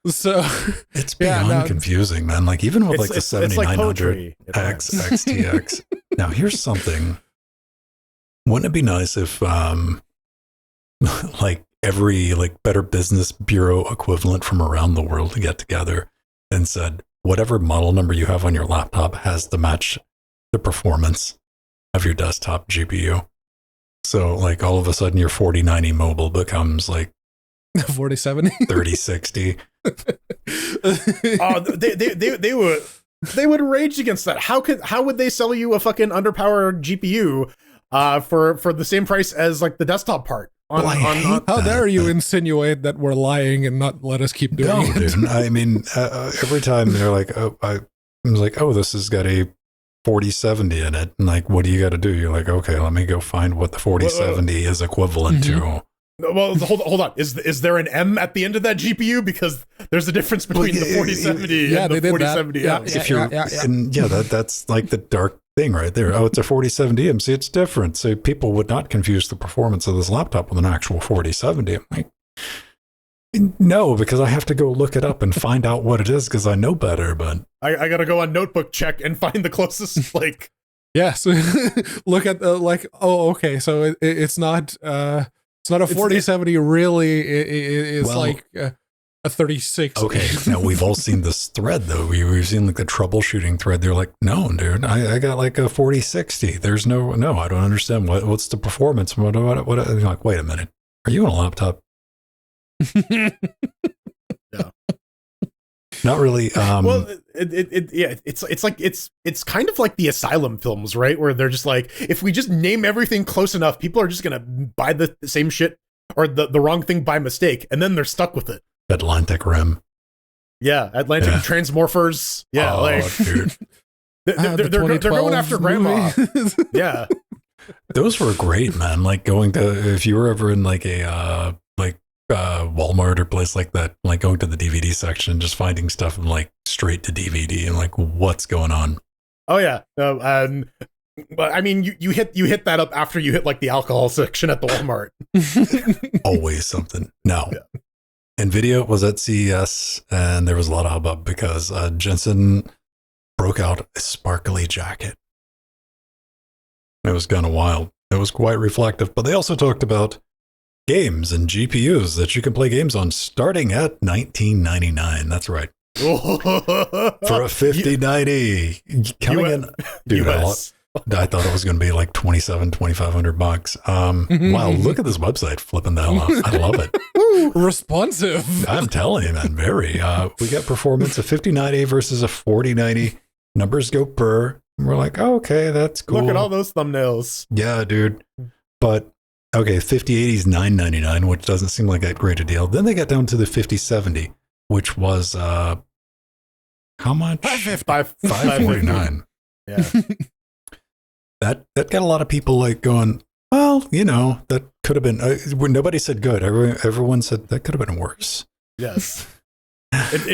So it's beyond confusing, man. Like even with like the 7900X, XTX. Now here's something. Wouldn't it be nice if like every like Better Business Bureau equivalent from around the world to get together and said, whatever model number you have on your laptop has to match the performance of your desktop GPU. So like all of a sudden your 4090 mobile becomes like 4070, 3060. They would rage against that. How would they sell you a fucking underpowered GPU for the same price as like the desktop part? How dare you insinuate that we're lying and not let us keep doing it? Dude, I mean, every time they're like, I was like, this has got a 4070 in it. And like, what do you got to do? You're like, okay, let me go find what the 4070 is equivalent to. Well, hold on. Is there an M at the end of that GPU? Because there's a difference between the 4070 and the 4070. That's like the dark thing right there. Oh, it's a 4070 M. See, it's different. So people would not confuse the performance of this laptop with an actual 4070. I'm like, no, because I have to go look it up and find out what it is because I know better. But I got to go on Notebook Check and find the closest like. Yes, look at the like. Oh, okay. So it's not. It's not a 4070, really. It's like a 36. Okay, now we've all seen this thread, though. We've seen like the troubleshooting thread. They're like, no, dude, I got like a 4060. There's no, I don't understand. What's the performance? What? You're like, wait a minute. Are you on a laptop? Yeah. Not really. Well, it's kind of like the Asylum films, right? Where they're just like, if we just name everything close enough, people are just gonna buy the same shit or the wrong thing by mistake, and then they're stuck with it. Atlantic Rim. Yeah, Atlantic Transmorphers. Yeah, dude. They're going after grandma. Yeah, those were great, man. Like going to, if you were ever in like a Walmart or place like that, like going to the DVD section, just finding stuff and like straight to DVD and like what's going on. Oh yeah, but I mean, you hit that up after you hit like the alcohol section at the Walmart. Always something. Now, Nvidia was at CES and there was a lot of hubbub because Jensen broke out a sparkly jacket. It was kind of wild. It was quite reflective, but they also talked about games and GPUs that you can play games on starting at $19.99. That's right. For a 5090 coming in, dude. I thought it was going to be like $2,500. Wow, look at this website flipping the hell out. I love it. Responsive. I'm telling you, man. Very. We got performance of 5090 versus a 4090. Numbers go per. And we're like, okay, that's cool. Look at all those thumbnails. Yeah, dude. But Okay, 5080 is $999, which doesn't seem like that great a deal. Then they got down to the 5070, which was how much? $549. Yeah. That got a lot of people like going, well, that could have been. Nobody said good. Everyone said that could have been worse. Yes. It's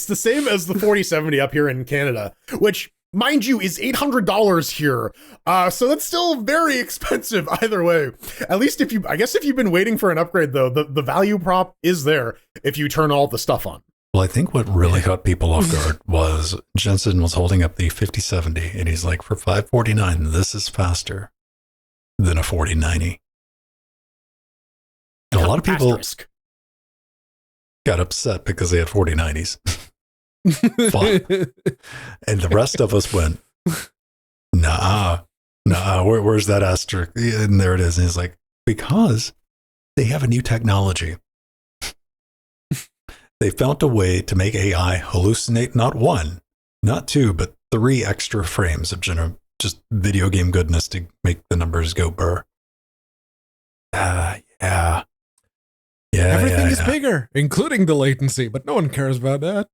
the same as the 4070 up here in Canada, which, mind you, is $800 here. So that's still very expensive either way. At least if you've been waiting for an upgrade though, the value prop is there if you turn all the stuff on. Well, I think what really caught people off guard was Jensen was holding up the 5070 and he's like, for $549, this is faster than a 4090. And a lot of people got upset because they had 4090s. And the rest of us went, nah, where's that asterisk? And there it is. And he's like, because they have a new technology. They found a way to make AI hallucinate not one, not two, but 3 extra frames of just video game goodness to make the numbers go burr. Yeah. Everything is bigger, including the latency, but no one cares about that.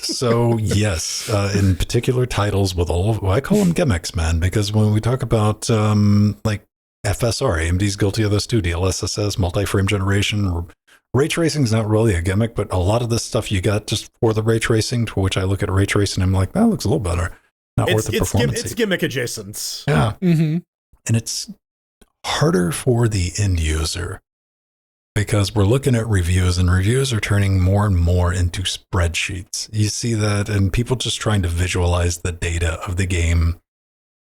So yes, in particular titles with I call them gimmicks, man, because when we talk about like FSR, AMD's guilty of this too, DLSS, multi-frame generation, ray tracing is not really a gimmick, but a lot of this stuff you got just for the ray tracing, to which I look at ray tracing, I'm like, that looks a little better. Not worth the performance. It's gimmick adjacent. Yeah. Mm-hmm. And it's harder for the end user because we're looking at reviews and reviews are turning more and more into spreadsheets. You see that, and people just trying to visualize the data of the game,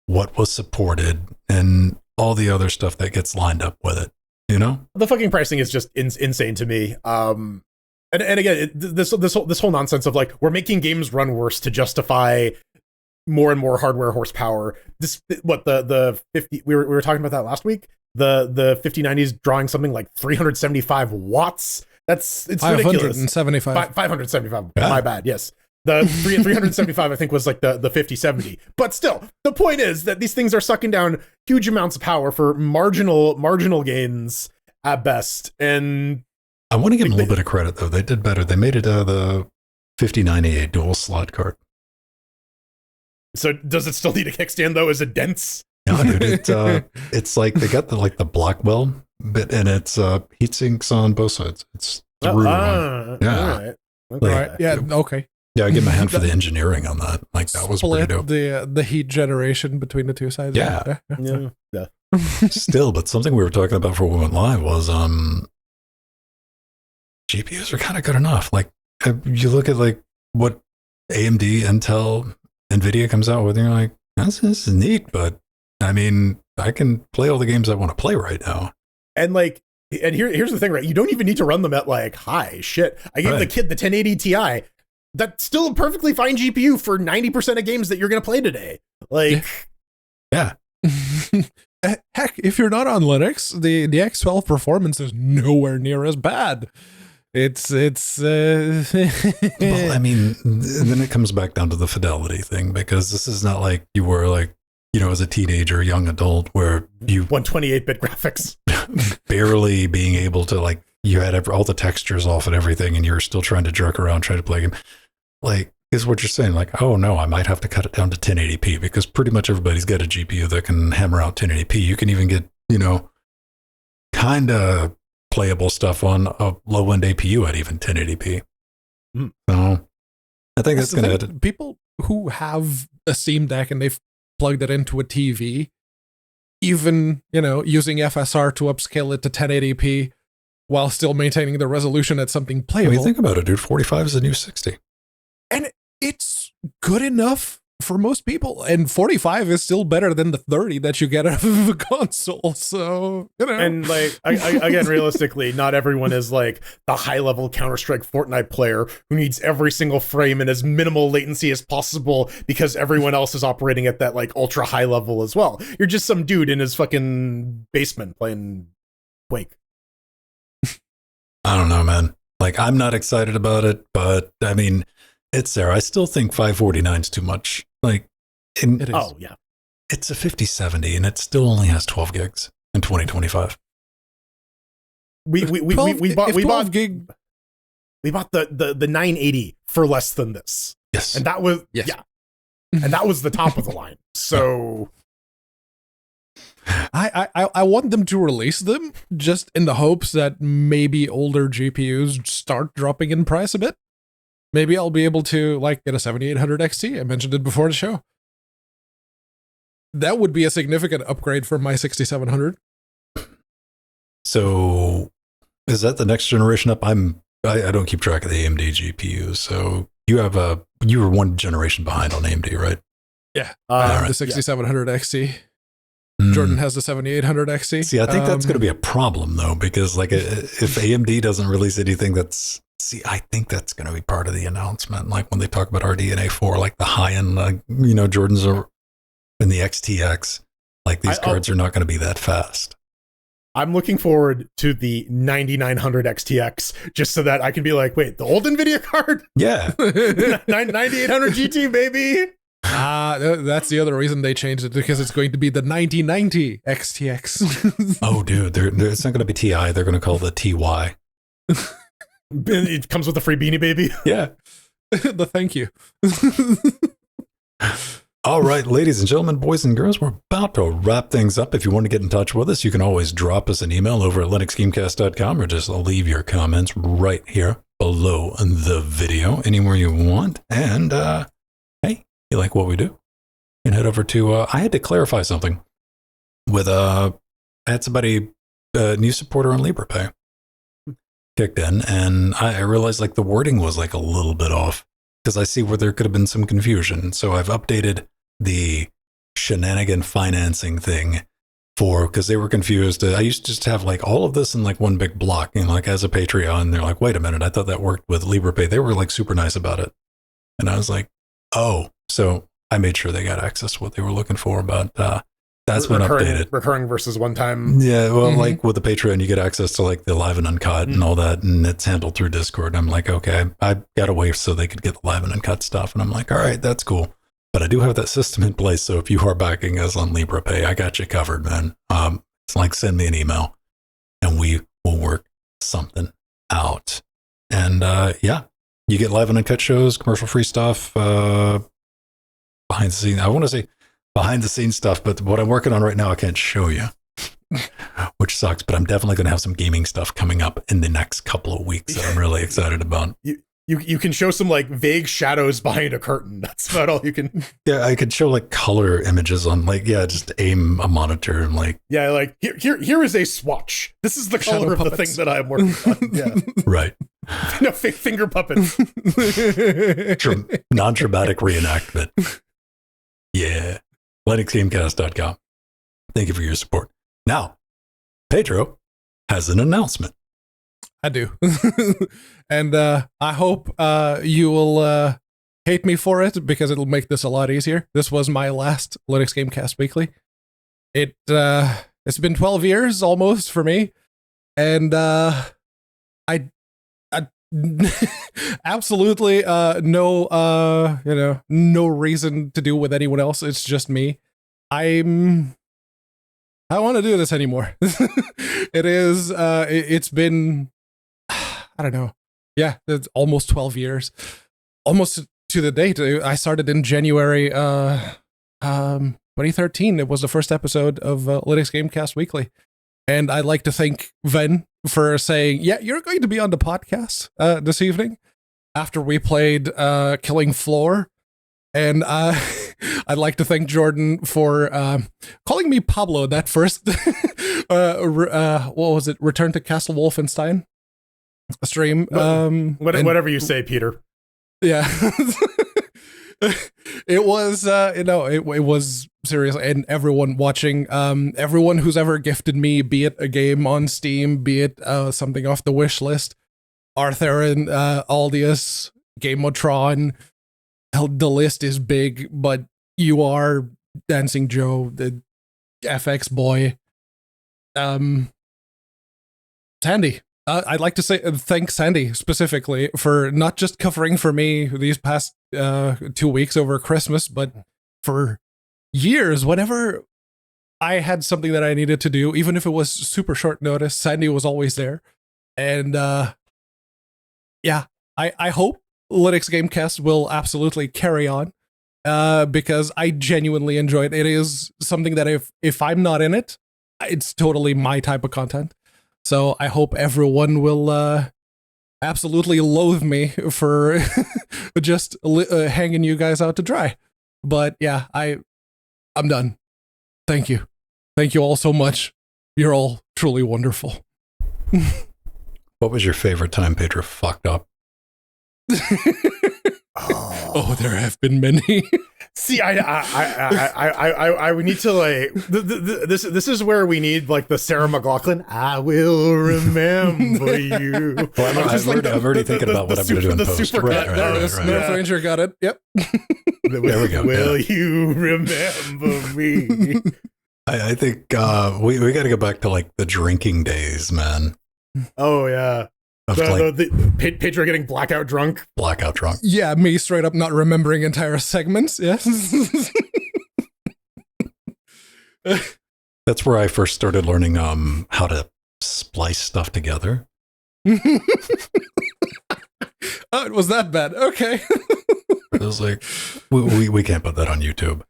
what was supported, and all the other stuff that gets lined up with it. The fucking pricing is just insane to me. And again, this whole nonsense of like, we're making games run worse to justify more and more hardware horsepower. The 50 we were talking about that last week. The 5090s drawing something like 375 watts. It's ridiculous. 575. Yeah. My bad. Yes. The 375, I think, was like the 5070. But still, the point is that these things are sucking down huge amounts of power for marginal gains at best. And I want to give them a little bit of credit, though. They did better. They made it the 5090 a dual slot card. So does it still need a kickstand, though? Is it dense? No, dude. It's like they got the Blackwell bit, and it's heat sinks on both sides. It's through. Yeah. All right. Like, yeah. Okay. Yeah, I give him a hand for the engineering on that. Like that was pretty dope. The heat generation between the two sides. Yeah. Yeah. Still, but something we were talking about before we went live was GPUs are kind of good enough. Like you look at like what AMD, Intel, Nvidia comes out with, and you're like, this is neat, but I mean, I can play all the games I want to play right now. And like, here's the thing, right? You don't even need to run them at like high shit. I gave the kid the 1080 Ti. That's still a perfectly fine GPU for 90% of games that you're going to play today. Like, yeah. Heck, if you're not on Linux, the X12 performance is nowhere near as bad. It's well, I mean, then it comes back down to the fidelity thing, because this is not like you were like, as a teenager, young adult, where you 128-bit graphics, barely being able to like, you had all the textures off and everything, and you're still trying to jerk around, trying to play a game. Like, is what you're saying, like, oh no, I might have to cut it down to 1080p, because pretty much everybody's got a GPU that can hammer out 1080p. You can even get, kind of playable stuff on a low-end APU at even 1080p. So I think that's going to... People who have a Steam Deck and they've plugged it into a TV, even, using FSR to upscale it to 1080p while still maintaining the resolution at something playable. I mean, think about it, dude. 45 is the new 60. And it's good enough for most people. And 45 is still better than the 30 that you get out of a console. So, And like, again, realistically, not everyone is like the high-level Counter-Strike Fortnite player who needs every single frame and as minimal latency as possible because everyone else is operating at that like ultra high level as well. You're just some dude in his fucking basement playing Quake. I don't know, man. Like, I'm not excited about it, but I mean, it's there. I still think 549 is too much. Like, it is. Oh yeah. It's a 5070 and it still only has 12 gigs in 2025. We bought gig. We bought the 980 for less than this. Yes. And that was and that was the top of the line. So I want them to release them just in the hopes that maybe older GPUs start dropping in price a bit. Maybe I'll be able to like get a 7800 XT. I mentioned it before the show. That would be a significant upgrade from my 6700. So is that the next generation up? I don't keep track of the AMD GPUs. So you were one generation behind on AMD, right? Yeah. The 6700 XT. Jordan has the 7800 XT. See, I think that's going to be a problem though, because like if AMD doesn't release anything I think that's going to be part of the announcement. Like when they talk about RDNA 4, like the high end, Jordans are in the XTX, like these cards are not going to be that fast. I'm looking forward to the 9900 XTX just so that I can be like, wait, the old Nvidia card? Yeah. 9800 GT, baby. That's the other reason they changed it, because it's going to be the 9090 XTX. Oh, dude, it's not going to be TI. They're going to call it the TY. It comes with a free beanie, baby. Yeah. The thank you. All right, ladies and gentlemen, boys and girls, we're about to wrap things up. If you want to get in touch with us, you can always drop us an email over at linuxgamecast.com or just leave your comments right here below the video, anywhere you want. And, hey, you like what we do? You can head over to, I had to clarify something with, I had somebody, new supporter on LibrePay kicked in, and I realized like the wording was like a little bit off because I see where there could have been some confusion. So I've updated the shenanigan financing thing because they were confused. I used to just have like all of this in like one big block, like as a Patreon. They're like, wait a minute, I thought that worked with LibrePay. They were like super nice about it. And I was like, oh, so I made sure they got access to what they were looking for, but that's been updated. Recurring versus one time. Yeah, well, like with the Patreon, you get access to like the live and uncut and all that, and it's handled through Discord. I'm like, okay, I got to wait so they could get the live and uncut stuff. And I'm like, all right, that's cool. But I do have that system in place, so if you are backing us on LibrePay, I got you covered, man. It's like, send me an email, and we will work something out. And yeah, you get live and uncut shows, commercial-free stuff, behind the scenes. I want to say behind the scenes stuff, but what I'm working on right now, I can't show you, which sucks, but I'm definitely going to have some gaming stuff coming up in the next couple of weeks that I'm really excited about. You can show some like vague shadows behind a curtain. That's about all you can. Yeah, I could show like color images on like, just aim a monitor and like. Yeah, like here is a swatch. This is the color of the thing that I'm working on. Yeah. Right. No, finger puppets. Non-traumatic reenactment. Yeah. LinuxGamecast.com. Thank you for your support. Now, Pedro has an announcement. I do. And I hope you will hate me for it, because it'll make this a lot easier. This was my last Linux Gamecast Weekly. It's been 12 years almost for me, and I absolutely no reason to do with anyone else. It's just me. I don't want to do this anymore. It's been, I don't know. Yeah, it's almost 12 years. Almost to the date. I started in January 2013. It was the first episode of Linux Gamecast Weekly. And I'd like to thank Ven for saying, yeah, you're going to be on the podcast this evening after we played Killing Floor. And I'd like to thank Jordan for calling me Pablo that first, what was it? Return to Castle Wolfenstein stream. Whatever you say, Peter. Yeah. It was, it was serious, and everyone watching, everyone who's ever gifted me, be it a game on Steam, be it something off the wish list, Artherin, Aldius, Gamotron, the list is big, but you are Dancing Joe, the FX boy, Sandy. I'd like to say thank Sandy specifically for not just covering for me these past 2 weeks over Christmas, but for years, whenever I had something that I needed to do, even if it was super short notice, Sandy was always there. And yeah, I hope Linux Gamecast will absolutely carry on because I genuinely enjoy it. It is something that if I'm not in it, it's totally my type of content. So I hope everyone will absolutely loathe me for just hanging you guys out to dry. But yeah, I'm done. Thank you. Thank you all so much. You're all truly wonderful. What was your favorite time Pedro fucked up? Oh, there have been many. See, I we need to like this is where we need like the Sarah McLachlan. I will remember you. Well, I'm already thinking about what I'm going to do in post. Right. Nerf Ranger got it. Yep. There we go. Will you remember me? I think we got to go back to like the drinking days, man. Oh yeah. The Pedro getting blackout drunk. Blackout drunk. Yeah, me straight up not remembering entire segments. Yes. That's where I first started learning how to splice stuff together. Oh, it was that bad. Okay. It was like, we can't put that on YouTube.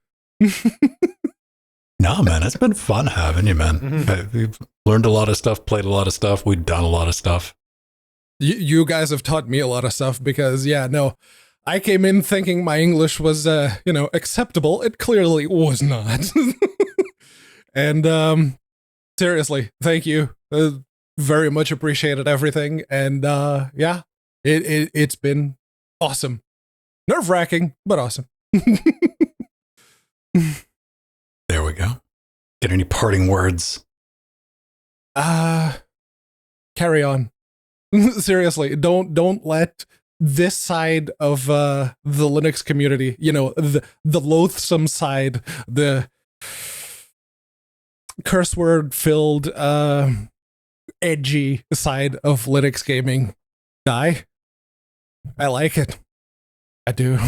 No, man, it's been fun having you, man. Mm-hmm. We've learned a lot of stuff, played a lot of stuff, we've done a lot of stuff. You guys have taught me a lot of stuff because, yeah, no, I came in thinking my English was, acceptable. It clearly was not. And seriously, thank you. Very much appreciated everything. And yeah, it's been awesome. Nerve-wracking, but awesome. There we go. Get any parting words? Carry on. Seriously, don't let this side of the Linux community, the loathsome side, the curse word filled edgy side of Linux gaming die. I like it. I do.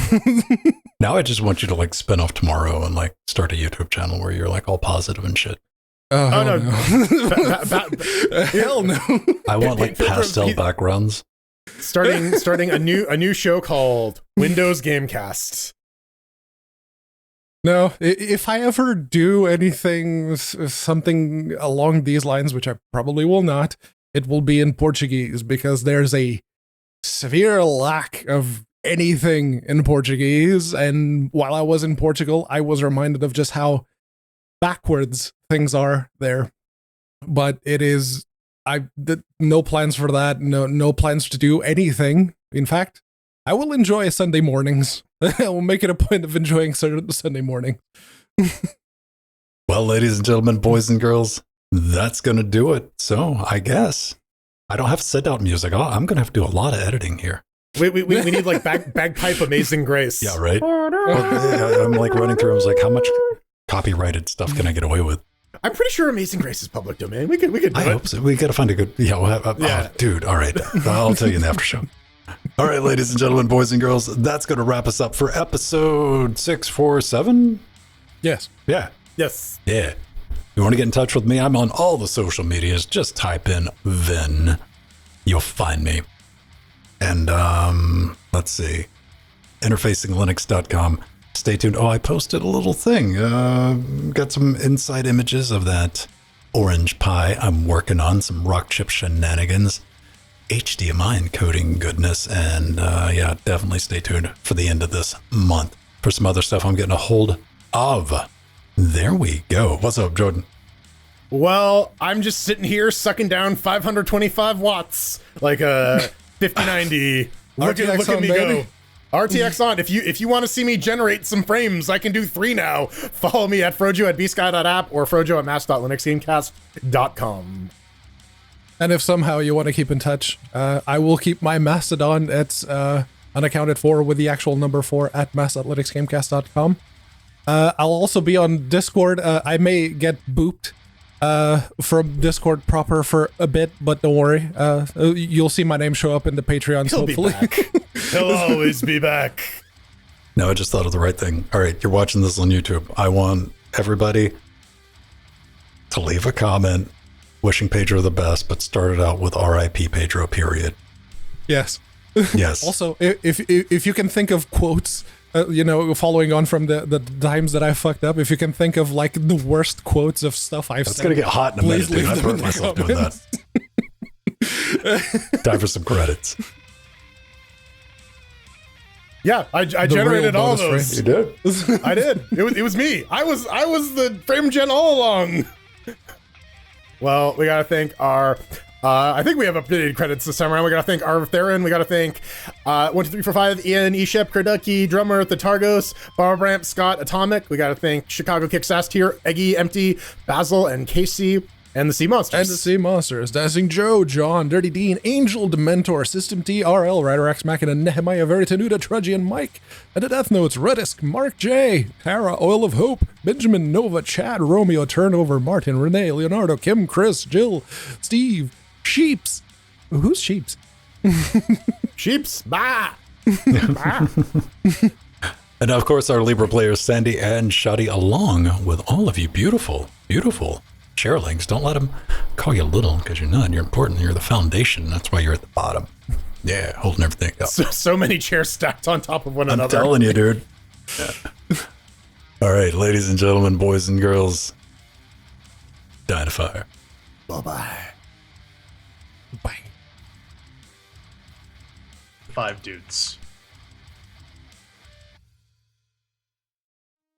Now I just want you to like spin off tomorrow and like start a YouTube channel where you're like all positive and shit. Oh no. Hell no. I want like pastel backgrounds. Starting a new show called Windows Gamecast. No, if I ever do anything, something along these lines, which I probably will not, it will be in Portuguese because there's a severe lack of anything in Portuguese. And while I was in Portugal, I was reminded of just how backwards things are there. But it is, no plans for that. No plans to do anything. In fact, I will enjoy Sunday mornings. I will make it a point of enjoying Sunday morning. Well, ladies and gentlemen, boys and girls, that's going to do it. So I guess I don't have to send out music. I'm going to have to do a lot of editing here. We need like bagpipe Amazing Grace. Yeah, right. Well, I'm like running through. I was like, how much copyrighted stuff can I get away with? I'm pretty sure Amazing Grace is public domain. We could do it. I hope so. We got to find a good. Yeah. Oh, dude. All right. I'll tell you in the after show. All right, ladies and gentlemen, boys and girls, that's going to wrap us up for episode 647. Yes. Yeah. Yes. Yeah. You want to get in touch with me? I'm on all the social medias. Just type in Vin. You'll find me. And let's see. Interfacinglinux.com. Stay tuned. Oh, I posted a little thing. Got some inside images of that orange pie I'm working on. Some rock chip shenanigans. HDMI encoding goodness. And yeah, definitely stay tuned for the end of this month for some other stuff I'm getting a hold of. There we go. What's up, Jordan? Well, I'm just sitting here sucking down 525 watts like a 5090. Look at me go. RTX on. If you want to see me generate some frames, I can do 3 now. Follow me at Frojo at bsky.app or Frojo at mass.linuxgamecast.com. And if somehow you want to keep in touch, I will keep my Mastodon at unaccounted for with the actual number 4 at mass.linuxgamecast.com. I'll also be on Discord. I may get booped from Discord proper for a bit, but don't worry. You'll see my name show up in the Patreons, He'll hopefully. Be back. He'll always be back. No, I just thought of the right thing. All right, you're watching this on YouTube. I want everybody to leave a comment wishing Pedro the best, but start it out with R.I.P. Pedro, period. Yes. Yes. Also, if you can think of quotes, following on from the times that I fucked up, if you can think of like the worst quotes of stuff I've said. It's going to get hot in a minute, dude. I've hurt myself doing that. Time for some credits. Yeah, I generated all those. You did? I did. It was me. I was the frame gen all along. Well, we gotta thank our. I think we have updated credits this time around. We gotta thank our Theron. We gotta thank 1, 2, 3, 4, 5, Ian, Eshep, Kurducky, Drummer, The Targos, Barbramp, Scott, Atomic. We gotta thank Chicago Kicksass Tier, Eggy, Empty, Basil, and Casey. And the Sea Monsters. And the Sea Monsters. Dancing Joe, John, Dirty Dean, Angel, Dementor, System T, RL, Rider X Machina, Nehemiah, Veritanuda, Trudgian, Mike, and the Death Notes, Reddisk, Mark J, Tara, Oil of Hope, Benjamin, Nova, Chad, Romeo, Turnover, Martin, Renee, Leonardo, Kim, Chris, Jill, Steve, Sheeps. Who's Sheeps? Sheeps. Bah. Bah. And of course, our Libra players, Sandy and Shadi, along with all of you beautiful, beautiful Chairlings. Don't let them call you little, because you're not. You're important. You're the foundation. That's why you're at the bottom. Yeah, holding everything up. So many chairs stacked on top of one another. I'm telling you, dude. Yeah. All right, ladies and gentlemen, boys and girls, die to fire. Bye-bye. Bye. 5 dudes.